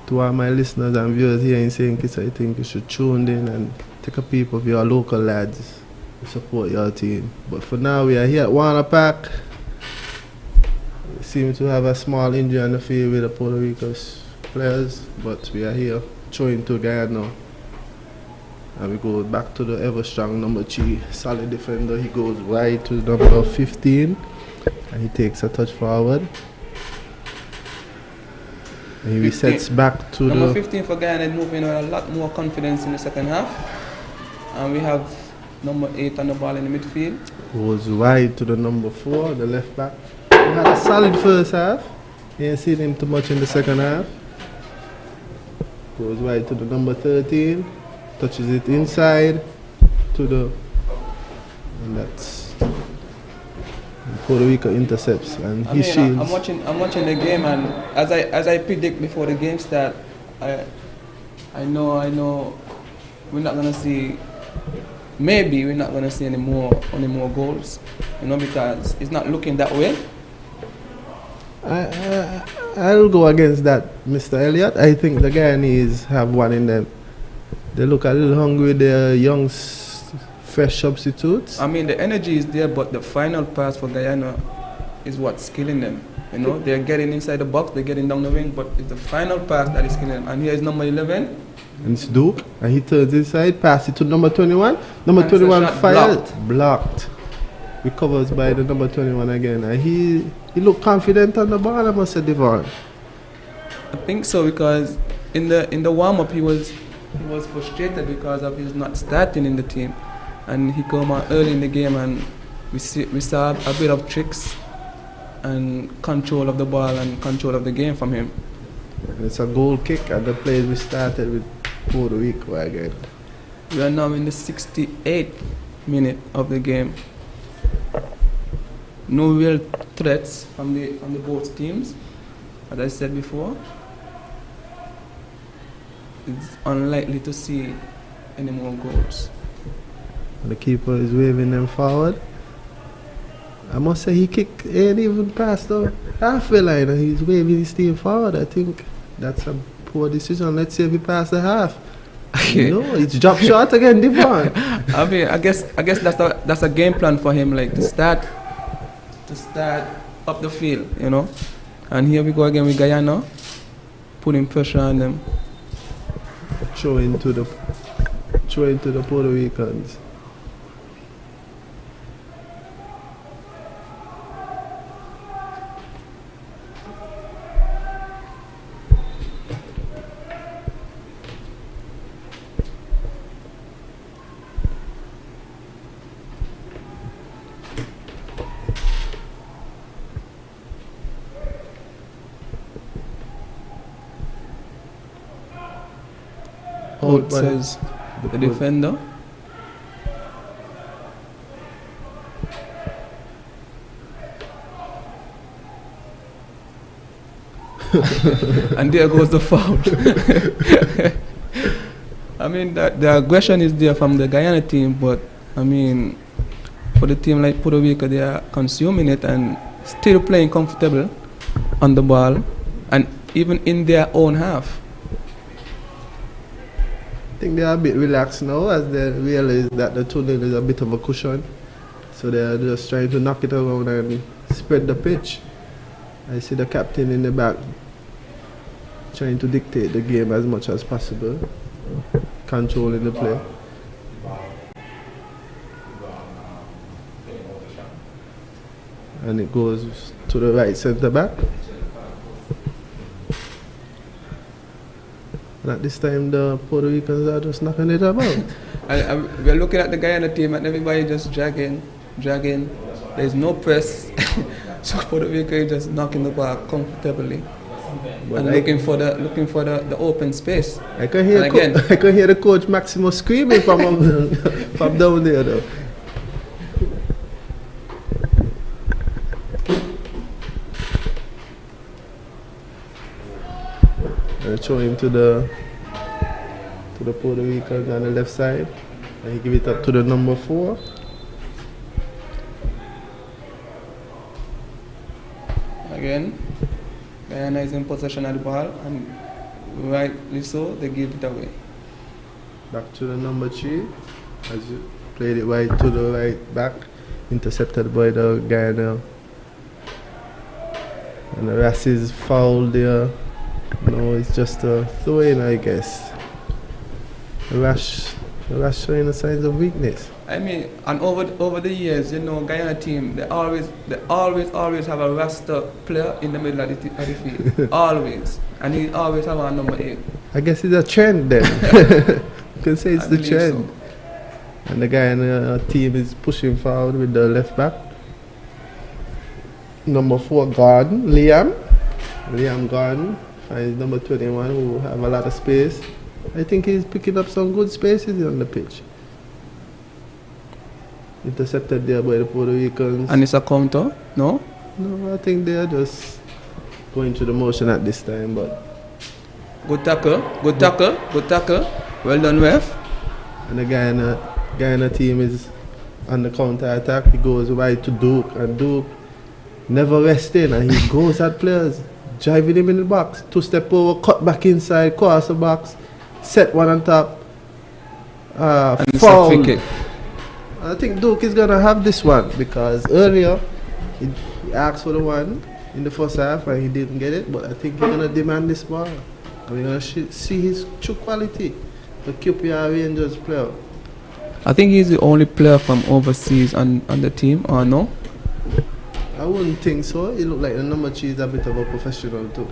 To all my listeners and viewers here in St. Kitts, I think you should tune in and take a peep of your local lads. support your team. But for now, we are here at Warner Park. We seem to have a small injury on the field with the Puerto Rico players, but we are here throwing to Guyana. And we go back to the ever strong number 3, solid defender. He goes wide to number 15, and he takes a touch forward. And he resets back to number the 15 for Guyana is moving with a lot more confidence in the second half. And we have number 8 on the ball in the midfield. Goes wide to the number 4, the left back. He had a solid first half. You ain't seen him too much in the second half. Goes wide to the number 13. Touches it inside to the, and that's, and Puerto Rico intercepts, and he shields. I'm watching the game, and as I predict before the game start, I know we're not gonna see. Maybe we're not gonna see any more goals, because it's not looking that way. I'll go against that, Mr. Elliott. I think the Guyanese have one in them. They look a little hungry. They're young, fresh substitutes. I mean, the energy is there, but the final pass for Guyana is what's killing them. They're getting inside the box, they're getting down the wing, but it's the final pass that is killing them. And here is number 11. And it's Duke, and he turns inside, passes it to number 21. Number 21 fires, blocked. Recovers by the number 21 again. And he looked confident on the ball, I must say, Devon. I think so, because in the warm-up he was frustrated because of his not starting in the team, and he came out early in the game, and we saw a bit of tricks and control of the ball and control of the game from him. And it's a goal kick, and the play we started with Puerto Rico again. We are now in the 68th minute of the game. No real threats from the both teams, as I said before. It's unlikely to see any more goals. The keeper is waving them forward. I must say he ain't even past the halfway line, and he's waving his team forward. I think that's a poor decision. Let's see if he passed the half. No, it's drop shot again, Devon. I mean, I guess that's a game plan for him, like to start up the field, And here we go again with Guyana, putting pressure on them. Throwing to the Puerto Ricans. Hold says the defender. And there goes the foul. I mean, the aggression is there from the Guyana team, but I mean, for the team like Puerto Rico, they are consuming it and still playing comfortable on the ball, and even in their own half. I think they are a bit relaxed now as they realize that the 2-0 is a bit of a cushion. So they are just trying to knock it around and spread the pitch. I see the captain in the back trying to dictate the game as much as possible, controlling the play. And it goes to the right centre back. And at this time, the Puerto Ricans are just knocking it about. We're looking at the Guyana team, and everybody just dragging. There's no press, so Puerto Rico is just knocking the ball comfortably, and looking for the open space. I can hear the coach Maximo screaming from down there, though. And throw him to the Puerto Ricans on the left side, and he give it up to the number 4. Again, Guyana is in possession of the ball, and rightly so, they give it away. Back to the number 3. played it right to the right back, intercepted by the Guyana. And the rest is foul there. No, it's just a throw-in, I guess. Rash showing the signs of weakness. I mean, and over the years, you know, Guyana team, they always have a roster player in the middle of the field. Always. And he always have a number 8. I guess it's a trend then. You can say it's the trend. So. And the Guyana team is pushing forward with the left back. Number 4, Liam Gordon, finds number 21, who have a lot of space. I think he's picking up some good spaces on the pitch. Intercepted there by the Puerto Ricans. And it's a counter? No? No, I think they are just going through the motion at this time, but... Good tackle. Well done, ref. And the Guyana team is on the counter-attack. He goes right to Duke, and Duke never resting, and he goes at players, driving him in the box. 2-step over, cut back inside, cross the box, set one on top. And foul. It's a free kick. I think Duke is going to have this one, because earlier he asked for the one in the first half and he didn't get it, but I think he's going to demand this ball. And we're going to see his true quality, the QPR Rangers player. I think he's the only player from overseas on the team, or no? I wouldn't think so. He looked like the number 3 is a bit of a professional too.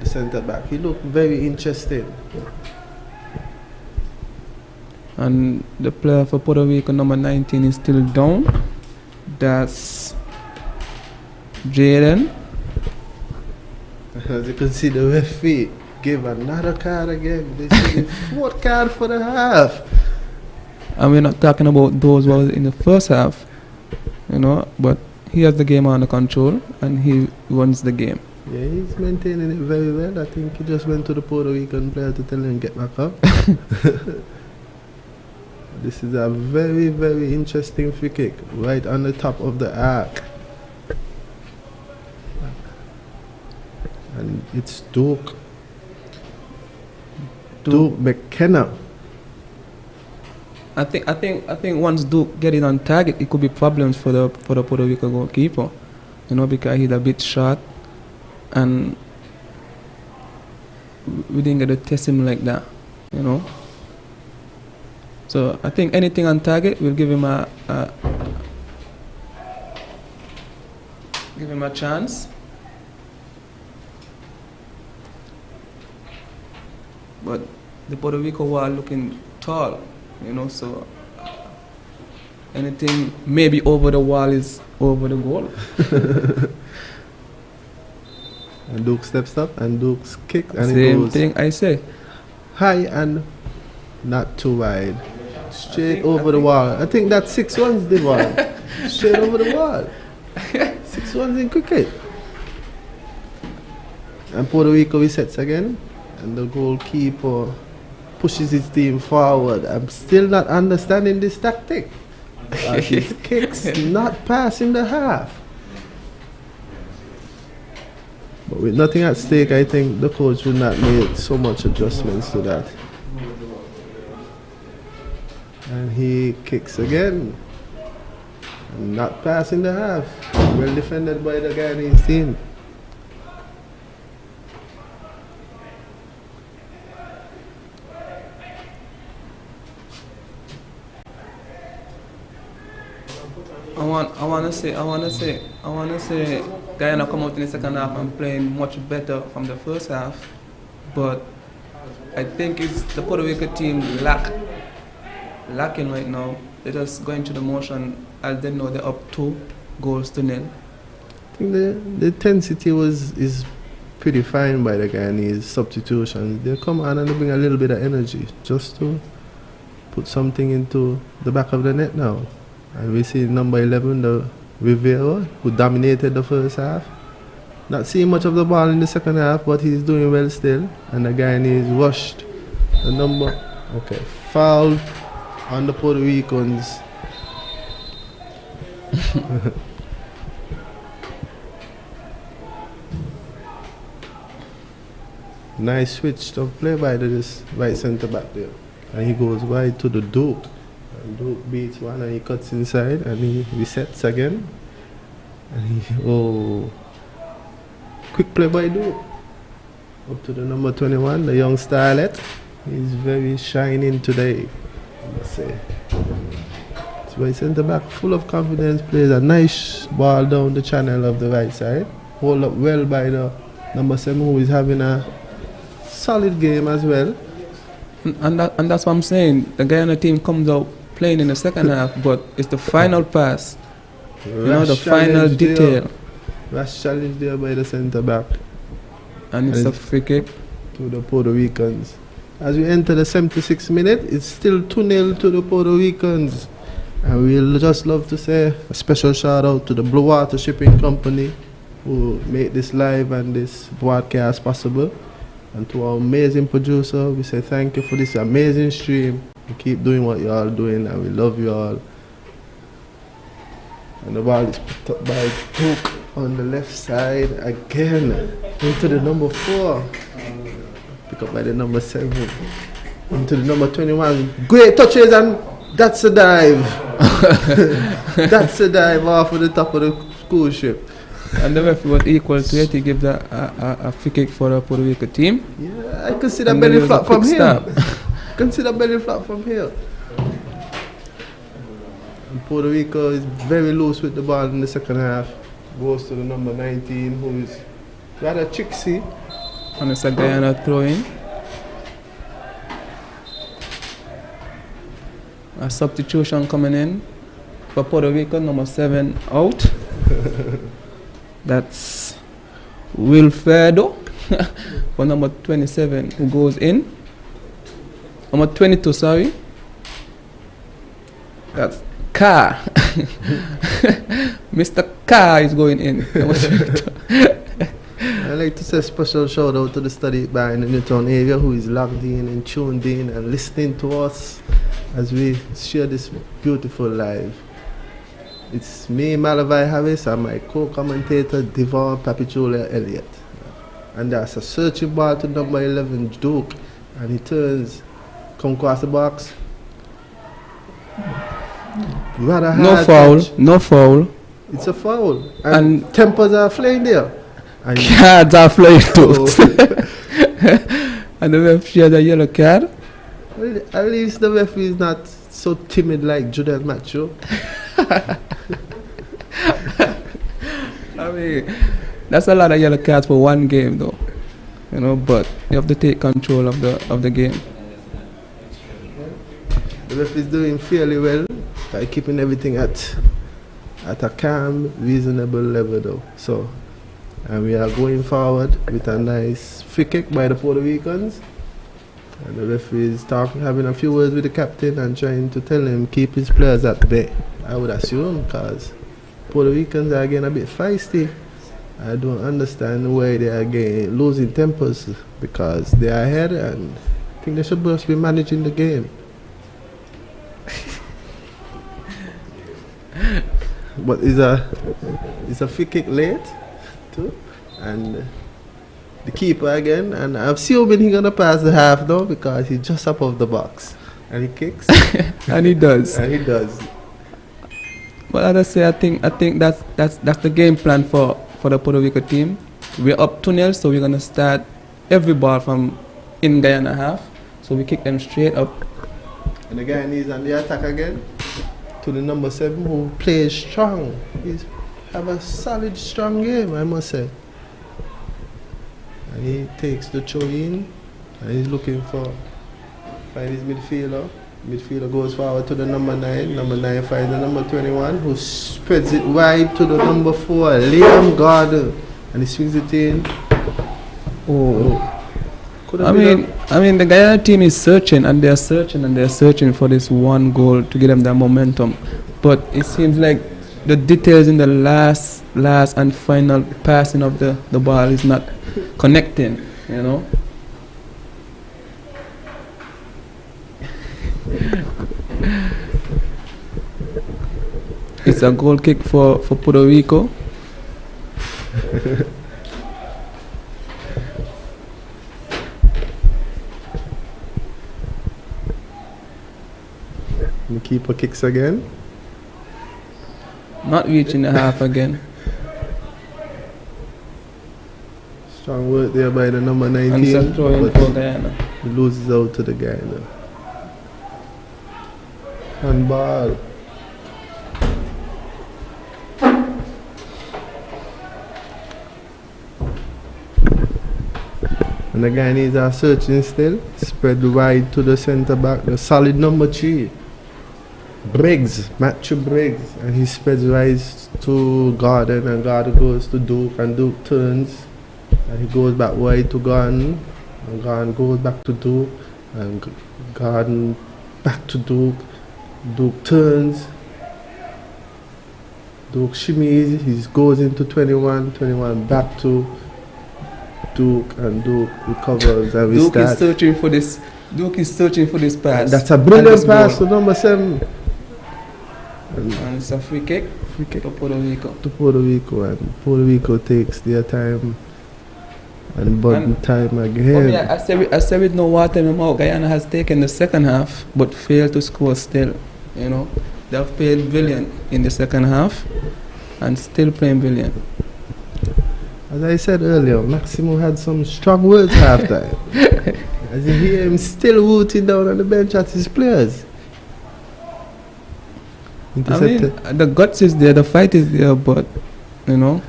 The centre back. He looked very interesting. And the player for Puerto Rico, number 19, is still down. That's Jaden. As you can see, the referee gave another card again. This is the 4th card for the half. And we're not talking about those who were in the first half, you know, but he has the game under control and he runs the game. Yeah, he's maintaining it very well. I think he just went to the Puerto Rican player to tell him get back up. This is a very, very interesting free kick right on the top of the arc. And it's Duke McKenna. I think once Duke get it on target, it could be problems for the Puerto Rico goalkeeper, you know, because he's a bit short, and we didn't get to test him like that, you know. So I think anything on target will give him a chance. But the Puerto Rico were looking tall, you know, so anything maybe over the wall is over the goal. And Duke steps up and Duke's kick and Same it goes thing I say. high and not too wide. Straight over the wall. I think that 6-1's the one. Straight over the wall. 6-1's in cricket. And Puerto Rico resets again. And the goalkeeper pushes his team forward. I'm still not understanding this tactic. His kicks not passing the half. But with nothing at stake, I think the coach would not make so much adjustments to that. And he kicks again. Not passing the half. Well defended by the Guyanese team. I wanna say Guyana come out in the second half and playing much better from the first half, but I think it's the Puerto Rico team lacking right now. They're just going through the motion as they know they're up 2-0. I think the intensity is pretty fine by the Guyanese substitutions. They come on and they bring a little bit of energy just to put something into the back of the net now. And we see number 11, the Rivera, who dominated the first half. Not seeing much of the ball in the second half, but he's doing well still. And the Guyanese rushed the number. Okay, foul on the Puerto Ricans. Nice switch of play by this right centre back there. And he goes right to the Duke. And Duke beats one and he cuts inside and he resets again. And quick play by Duke. Up to the number 21, the young starlet. He's very shining today, I must say. So my centre back, full of confidence, plays a nice ball down the channel of the right side. Hold up well by the number 7, who is having a solid game as well. And that's what I'm saying. The Guyana team comes out playing in the second half, but it's the final pass. The final detail. Rash challenge there by the centre back. And it's a free kick to the Puerto Ricans. As we enter the 76th minute, it's still 2-0 to the Puerto Ricans. And we'll just love to say a special shout out to the Blue Water Shipping Company who made this live and this broadcast possible. And to our amazing producer, we say thank you for this amazing stream. You keep doing what you all doing and we love you all. And the ball is picked up by Duke on the left side again. Into the number 4. Pick up by the number 7. Into the number 21. Great touches and that's a dive. That's a dive off of the top of the school ship. And the referee was equal to it. He gave a free kick for the Puerto Rico team. Yeah, I can see that belly flap from here. I can see that belly flap from here. And Puerto Rico is very loose with the ball in the second half. Goes to the number 19, who is rather tricksy. And it's a Guyana throw-in. A substitution coming in for Puerto Rico, number 7 out. That's Wilfredo for number 27 who goes in. Number 22, sorry. That's Carr. Mr. Carr is going in. I'd like to say a special shout out to the study bar in the Newtown area who is logged in and tuned in and listening to us as we share this beautiful live. It's me, Malavai Harris, and my co-commentator, Devon Papichola Elliott. And that's a searching ball to number 11, Duke. And he turns, come across the box. Rather hard No foul, touch. no foul. It's a foul. And tempers are flying there. And cards are flying too. And the referee has a yellow card. Well, at least the referee is not so timid like Judel Macho. I mean, that's a lot of yellow cards for one game though. But you have to take control of the game. The referee is doing fairly well by keeping everything at a calm, reasonable level though. So, and we are going forward with a nice free kick by the Puerto Ricans. And the referee is having a few words with the captain and trying to tell him keep his players at bay. I would assume, because Puerto Ricans are getting a bit feisty. I don't understand why they are losing tempers, because they are ahead and I think they should just be managing the game. But it's a free kick late too, and the keeper again, and I'm assuming he's gonna pass the half though because he's just above the box and he kicks. And he does. And he does. But as I say, I think that's the game plan for the Puerto Rico team. We're up 2-0, so we're gonna start every ball from in Guyana half. So we kick them straight up. And the Guyanese on the attack again to the number 7 who plays strong. He's have a solid, strong game, I must say. And he takes the throw in and he's looking for find his midfielder. Midfielder goes forward to the number 9. Number 9 finds the number 21 who spreads it wide to the number 4, Liam Gordon. And he swings it in. I mean, the Guyana team is searching and they're searching for this one goal to give them that momentum. But it seems like the details in the last and final passing of the ball is not connecting, It's a goal kick for Puerto Rico. keeper kicks again. Not reaching the half again. Strong work there by the number 19. And some throwing but for Guyana. he loses out to the Guyana. Handball. And the Guyanese are searching still. Spread wide to the centre back. The solid number 3. Briggs, Matthew Briggs. And he spreads wide to Gordon. And Gordon goes to Duke. And Duke turns. And he goes back wide to Gordon. And Gordon goes back to Duke. And Gordon back to Duke. Duke turns. Duke shimmies. He goes into 21. 21 back to Duke, and Duke recovers, and we Duke start. is searching for this. Duke is searching for this pass. That's a brilliant pass to number 7. And it's a free kick to Puerto Rico. To Puerto Rico, and Puerto Rico takes their time and button time again. I said with no water in my mouth, Guyana has taken the second half but failed to score still. You know, they've played brilliant in the second half and still playing brilliant. As I said earlier, Maximo had some strong words halftime. As you hear him still rooting down on the bench at his players. I mean, the guts is there, the fight is there, but, you know.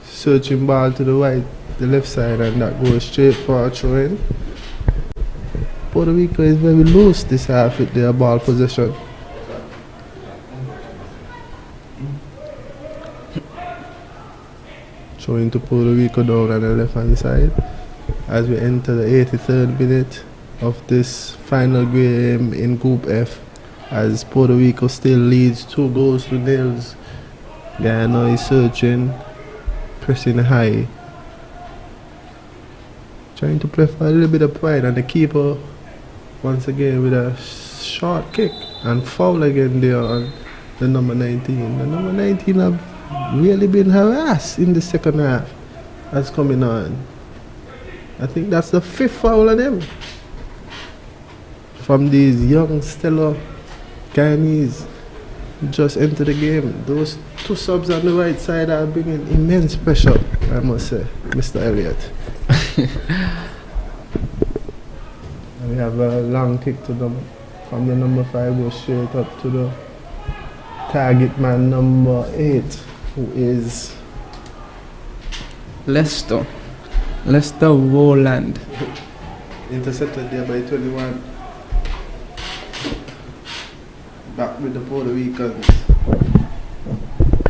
Searching ball to the right, the left side, and that goes straight for a throw-in. Puerto Rico is very loose this half with their ball possession. Showing to Puerto Rico down on the left hand side as we enter the 83rd minute of this final game in Group F, as Puerto Rico still leads 2-0. Guyana is searching, pressing high, trying to play for a little bit of pride, and the keeper once again with a short kick and foul again there on the number 19. The number 19 have really been harassed in the second half that's coming on. I think that's the 5th foul of them from these young stellar Guyanese who just entered the game. Those 2 subs on the right side are bringing immense pressure, I must say, Mr. Elliott. And we have a long kick to them from the number 5, goes straight up to the target man number 8, who is Lester Rowland. Intercepted there by 21. Back with the Puerto Ricans.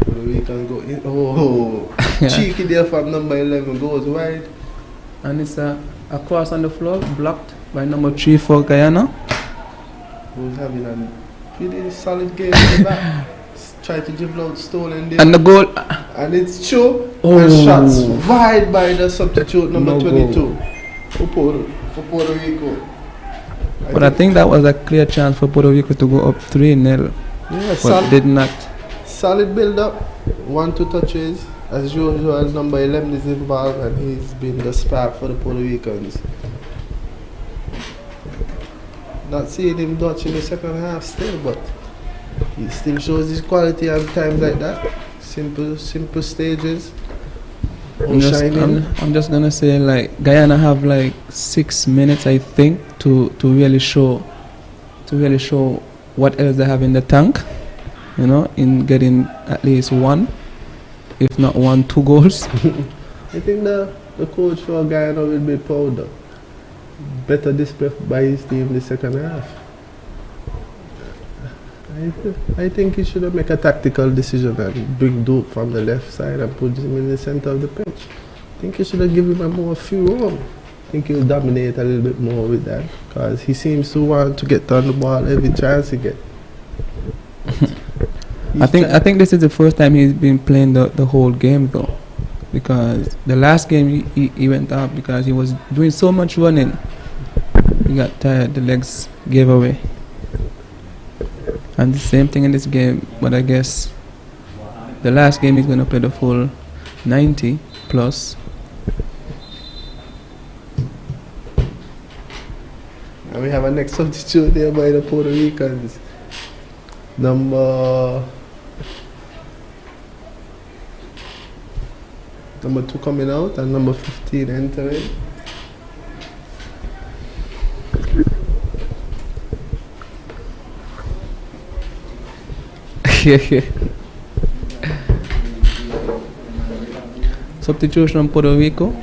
Puerto Ricans go in. Oh, cheeky there from number 11, goes wide. And it's a cross on the floor, blocked by number 3 for Guyana. Who's having a pretty solid game in the back. Try to dribble out stolen there. And the goal. And it's true. And shots wide by the substitute number 22 for Puerto Rico. But I think that was a clear chance for Puerto Rico to go up 3-0. Yeah, but did not. Solid build up. 1-2 touches. As usual, number 11 is involved, and he's been the spark for the Puerto Ricans. Not seeing him Dutch in the second half still, but he still shows his quality at times like that. Simple stages. I'm just gonna say, like, Guyana have like 6 minutes, I think, to really show what else they have in the tank. You know, in getting at least 1, if not 2 goals. I think the coach for Guyana will be proud of better display by his team in the second half. I think he should make a tactical decision and bring Duke from the left side and put him in the center of the pitch. I think he should have given him more free roam. I think he'll dominate a little bit more with that, because he seems to want to get on the ball every chance he gets. I think this is the first time he's been playing the whole game though, because the last game he went out because he was doing so much running. He got tired, the legs gave away. And the same thing in this game, but I guess the last game he's going to play the full 90 plus. And we have a next substitute there by the Puerto Ricans. Number 2 coming out and number 15 entering. Substitution from Puerto Rico.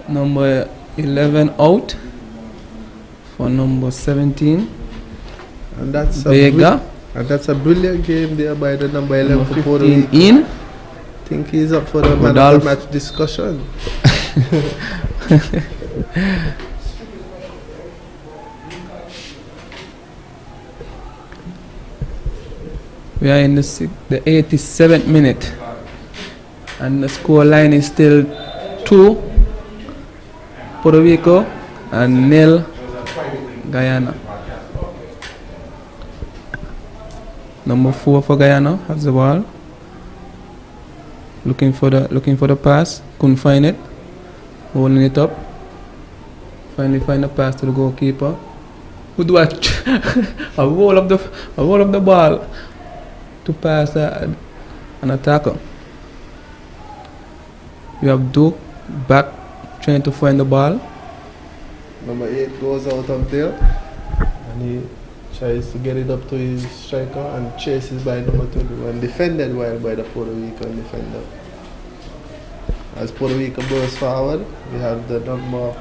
Number 11 out for number 17. And that's Vega. And that's a brilliant game there by the number 11 for Puerto 15 Rico. in. I think he's up for the man of the match discussion. We are in the 87th minute, and the score line is still 2 Puerto Rico and 0 Guyana. Number 4 for Guyana has the ball. Looking for the pass, couldn't find it. Holding it up. Finally find the pass to the goalkeeper. Good watch. a roll of the ball to pass an attacker. We have Duke back trying to find the ball. Number 8 goes out up there and he tries to get it up to his striker and chases by number 21, defended well by the Puerto Rican defender. As Puerto Rico bursts forward, we have the number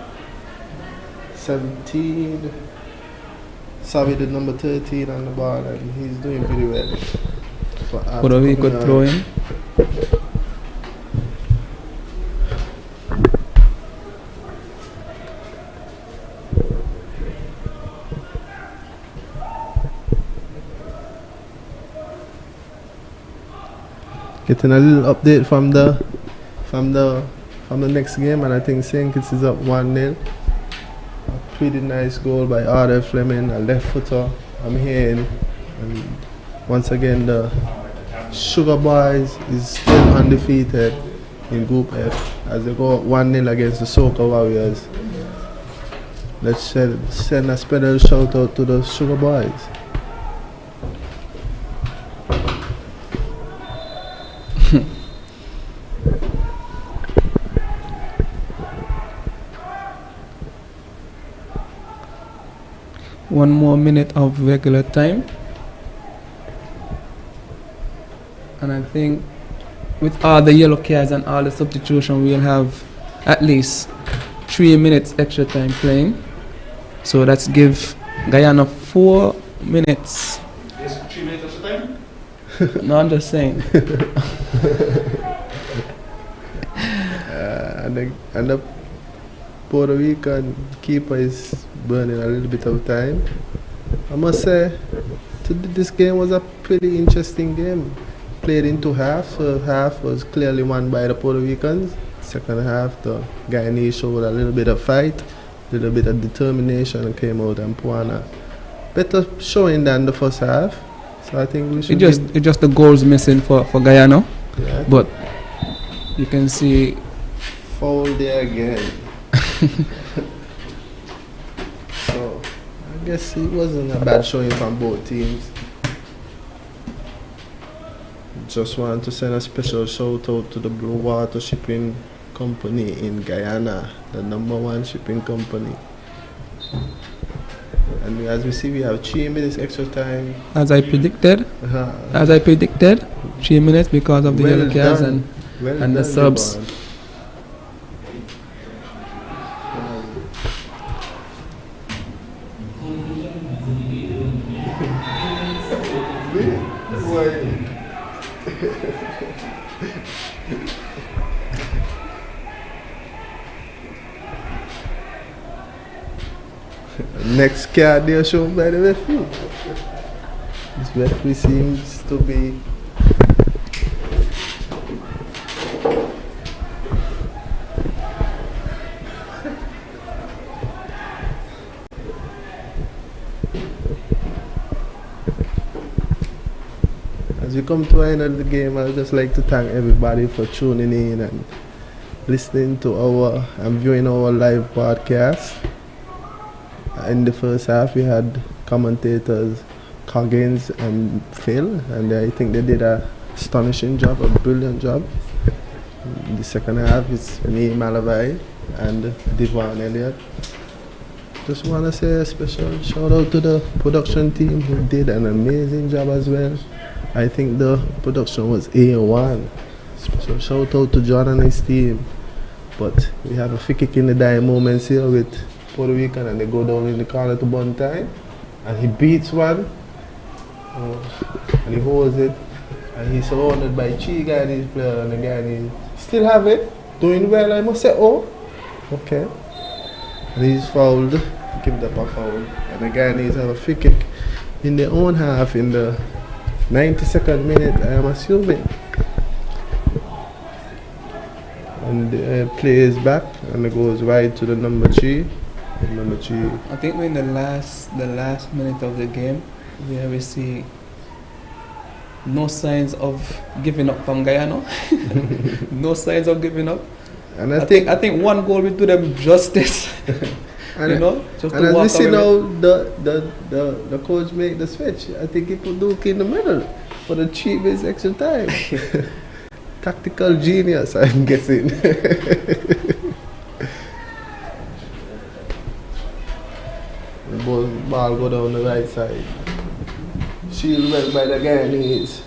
17, the number 13 on the ball, and he's doing pretty well. Puerto Rico throwing. Getting a little update from the next game, and I think St. Kitts is up 1-0. A pretty nice goal by R.F. Fleming, a left footer. I'm hearing, and once again the Sugar Boys is still undefeated in Group F as they go up 1-0 against the Soca Warriors. Let's send a special shout out to the Sugar Boys. One more minute of regular time, and I think with all the yellow cards and all the substitution we'll have at least 3 minutes extra time playing. So let's give Guyana 4 minutes. Yes, 3 minutes extra time? No, I'm just saying. And the Puerto Rican keeper is burning a little bit of time. I must say, this game was a pretty interesting game. Played in 2 halves. First half was clearly won by the Puerto Ricans. Second half, the Guyanese showed a little bit of fight, a little bit of determination, and came out and put on a better showing than the first half. So I think we should. It's just the goals missing for Guyana, yeah, but you can see foul there again. So I guess it wasn't a bad showing from both teams. Just want to send a special shout out to the Blue Water Shipping Company in Guyana, the #1 shipping company. And as we see, we have 3 minutes extra time. As I predicted, 3 minutes because of the yellow cards and the subs. Next card they are shown by the referee. This referee seems to be as we come to the end of the game. I would just like to thank everybody for tuning in and listening to and viewing our live podcast. In the first half, we had commentators Coggins and Phil, and I think they did a astonishing job, a brilliant job. The second half is me, Malavai, and Devon Elliott. Just want to say a special shout out to the production team who did an amazing job as well. I think the production was A1. Special shout out to John and his team. But we have a free kick in the dying moments here with Puerto Rico, and they go down in the corner to Bontine, and he beats one, and he holds it, and he's surrounded by three Guyanese players, and the Guyanese still have it, doing well, I must say, oh, okay. And he's fouled, give up a foul, and the Guyanese have a free kick in their own half in the 92nd minute, I am assuming. And the play is back, and it goes wide to the number 3. Number 3. I think we're in the last minute of the game, where we see no signs of giving up from Guyana. No signs of giving up. And I think one goal will do them justice. And you know, just and to as walk we see away. now, the coach make the switch. I think he put Duke in the middle for the 3 minutes extra time. Tactical genius, I'm guessing. The ball go down the right side. Shield well by the Guyanese.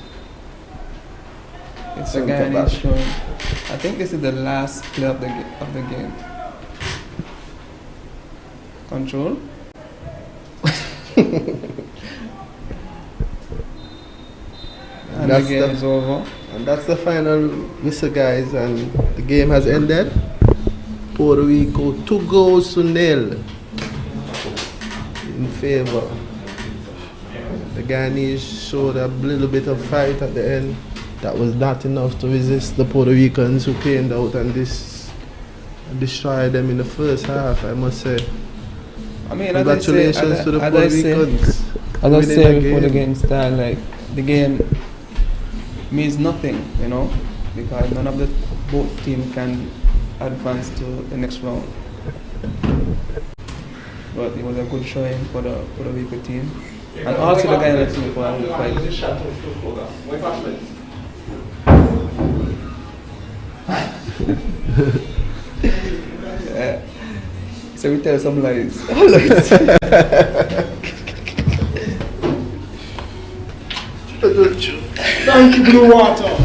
It's the Guyanese showing. I think this is the last play of the game. Control. And the game is over. And that's the final whistle, guys, and the game has ended. Puerto Rico 2-0 in favor. The Guyanese showed a little bit of fight at the end. That was not enough to resist the Puerto Ricans, who came out and destroyed them in the first half, I must say. I mean, congratulations to the Puerto Ricans. As I said before the game started, like, the game means nothing, you know, because none of the both teams can advance to the next round. But it was a good showing for the Puerto Rico team, and also the Guyana team for the fight. Yeah. So we tell some lies. Thank you, Blue Water.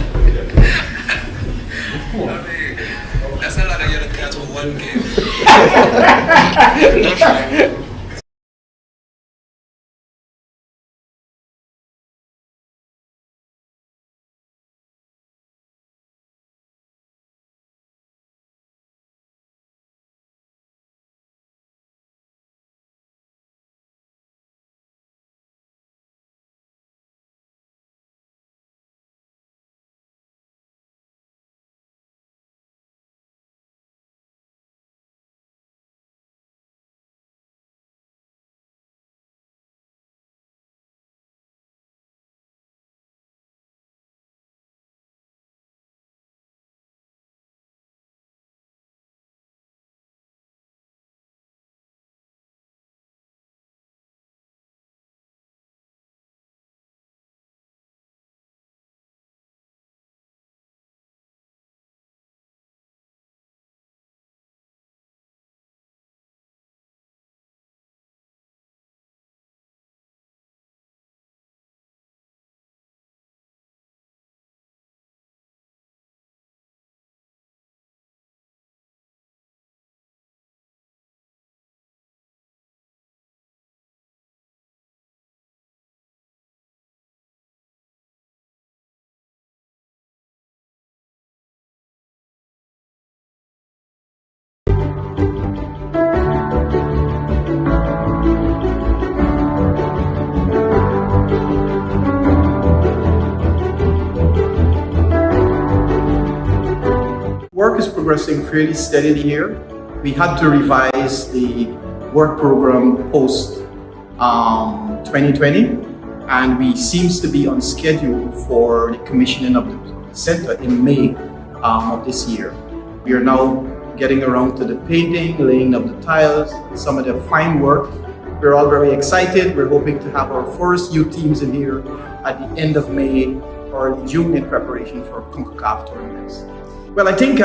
That's not like I get a catch for one game. Work is progressing fairly steadily here. We had to revise the work program post 2020, and we seems to be on schedule for the commissioning of the center in May of this year. We are now getting around to the painting, laying of the tiles, some of the fine work We're all very excited. We're hoping to have our first youth teams in here at the end of May or early June in preparation for CONCACAF tournaments. Well, I think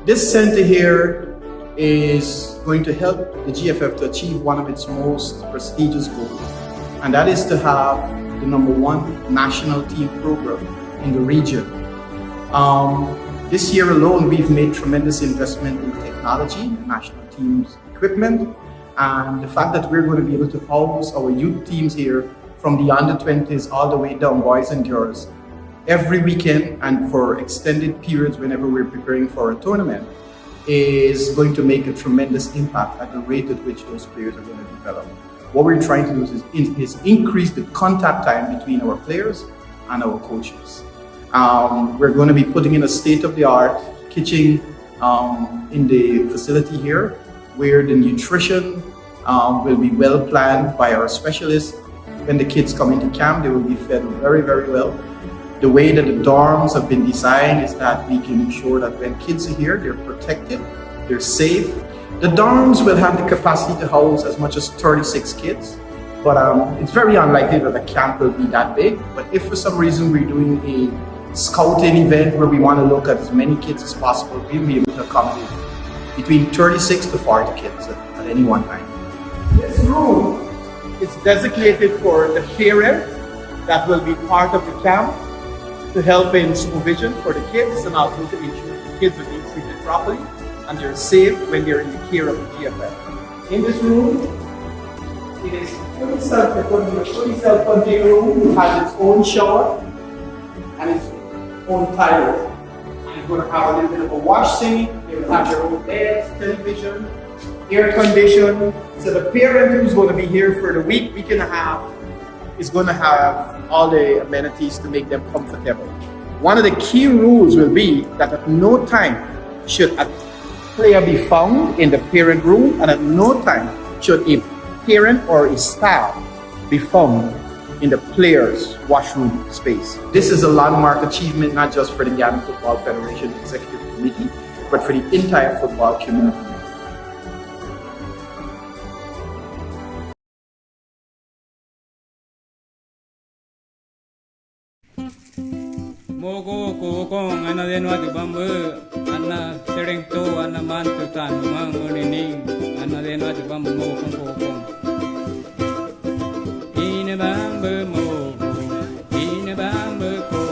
this center here is going to help the GFF to achieve one of its most prestigious goals, and that is to have the #1 national team program in the region. This year alone, we've made tremendous investment in technology, national teams equipment, and the fact that we're going to be able to house our youth teams here from the under-20s all the way down, boys and girls, every weekend and for extended periods whenever we're preparing for a tournament, is going to make a tremendous impact at the rate at which those players are going to develop. What we're trying to do is increase the contact time between our players and our coaches. We're going to be putting in a state-of-the-art kitchen in the facility here, where the nutrition will be well planned by our specialists. When the kids come into camp, they will be fed very, very well. The way that the dorms have been designed is that we can ensure that when kids are here, they're protected, they're safe. The dorms will have the capacity to house as much as 36 kids, but it's very unlikely that the camp will be that big. But if for some reason we're doing a scouting event where we want to look at as many kids as possible, we'll be able to accommodate between 36 to 40 kids at any one time. This room is designated for the parent that will be part of the camp to help in supervision for the kids and also to ensure the kids are being treated properly and they're safe when they're in the care of the GFF. In this room, it is fully self-contained room. It has its own shower and its own toilet. It's going to have a little bit of a wash sink. They will have their own beds, television, air condition. So the parent who's going to be here for the week and a half is going to have all the amenities to make them comfortable. One of the key rules will be that at no time should a player be found in the parent room, and at no time should a parent or a staff be found in the players' washroom space. This is a landmark achievement not just for the Guyana Football Federation Executive Committee, but for the entire football community. Mogo kong ana den wa bambu ana sereng to ana man tu tan mang ning ana den wa bambu mo kong ine bambu mo ine bambu ko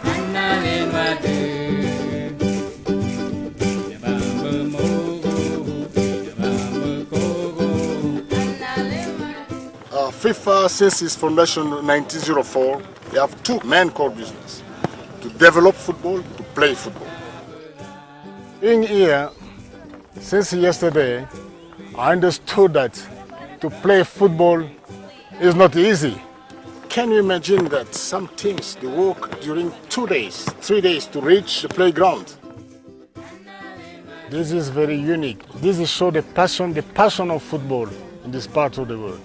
ana den wa bambu mo bambu ko FIFA, since its foundation in 1904, they have two main core business: to develop football, to play football. Being here since yesterday, I understood that to play football is not easy. Can you imagine that some teams, they work during 2 days, 3 days to reach the playground? This is very unique. This is show the passion of football in this part of the world.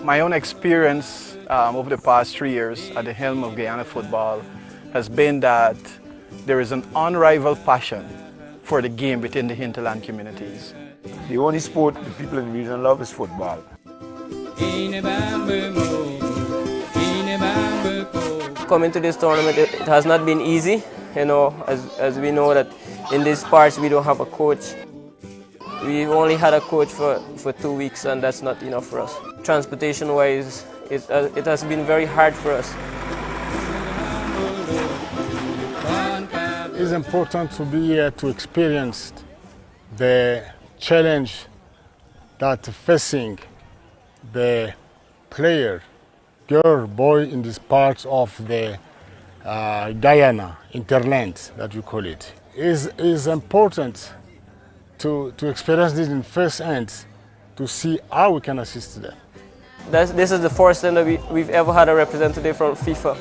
My own experience over the past 3 years at the helm of Guyana football has been that there is an unrivaled passion for the game within the hinterland communities. The only sport the people in the region love is football. Coming to this tournament, it has not been easy, as we know that in these parts we don't have a coach. We've only had a coach for 2 weeks, and that's not enough for us. Transportation-wise, it has been very hard for us. It's important to be here to experience the challenge that facing the player, girl, boy in this part of the Guyana, interland, that we call it. Is important to experience this in first hand, to see how we can assist them. This is the first time that we've ever had a representative from FIFA,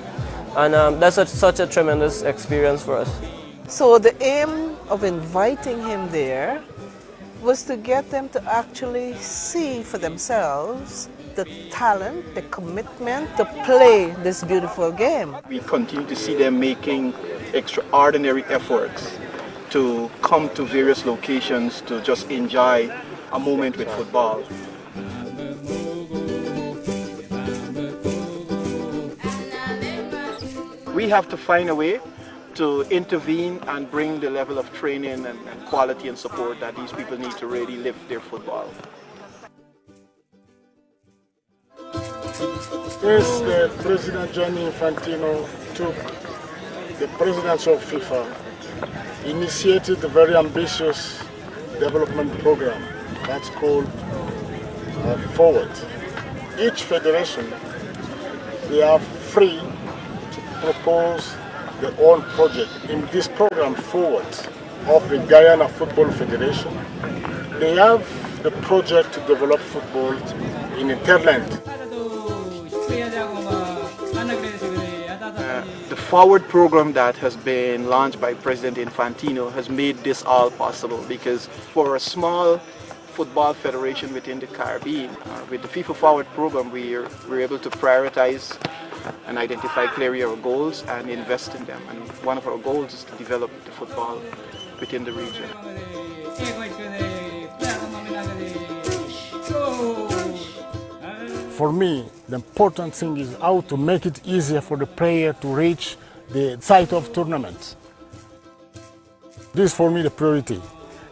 and that's such a tremendous experience for us. So the aim of inviting him there was to get them to actually see for themselves the talent, the commitment to play this beautiful game. We continue to see them making extraordinary efforts to come to various locations to just enjoy a moment with football. We have to find a way to intervene and bring the level of training and quality and support that these people need to really live their football. Yes, President Gianni Infantino took the presidency of FIFA, initiated a very ambitious development program that's called Forward. Each federation, they are free to propose their own project. In this program Forward of the Guyana Football Federation, they have the project to develop football in hinterland. The Forward program that has been launched by President Infantino has made this all possible, because for a small football federation within the Caribbean, with the FIFA Forward program, we're able to prioritize and identify clearly our goals and invest in them. And one of our goals is to develop the football within the region. For me, the important thing is how to make it easier for the player to reach the site of tournaments. This is for me the priority.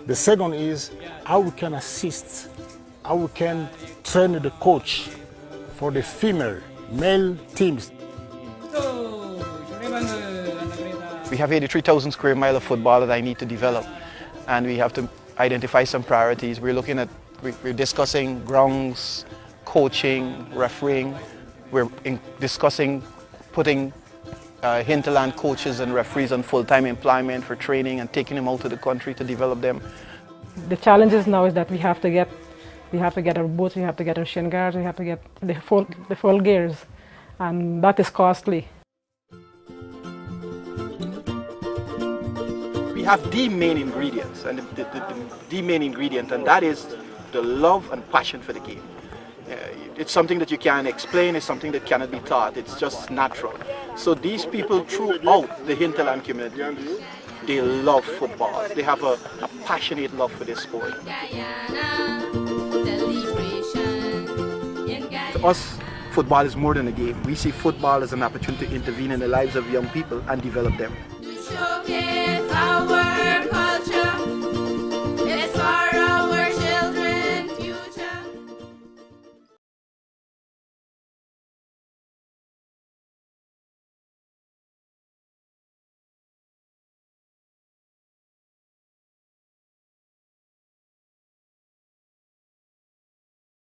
The second is how we can assist, how we can train the coach for the female, male teams. We have 83,000 square miles of football that I need to develop, and we have to identify some priorities. We're discussing grounds, coaching, refereeing. We're discussing putting hinterland coaches and referees on full-time employment for training and taking them out to the country to develop them. The challenges now is that we have to get our boats, we have to get our shin guards, we have to get the full gears, and that is costly. We have the main ingredients, and the main ingredient, and that is the love and passion for the game. It's something that you can't explain, it's something that cannot be taught, it's just natural. So these people throughout the hinterland community, they love football. They have a passionate love for this sport. To us, football is more than a game. We see football as an opportunity to intervene in the lives of young people and develop them. Showcase our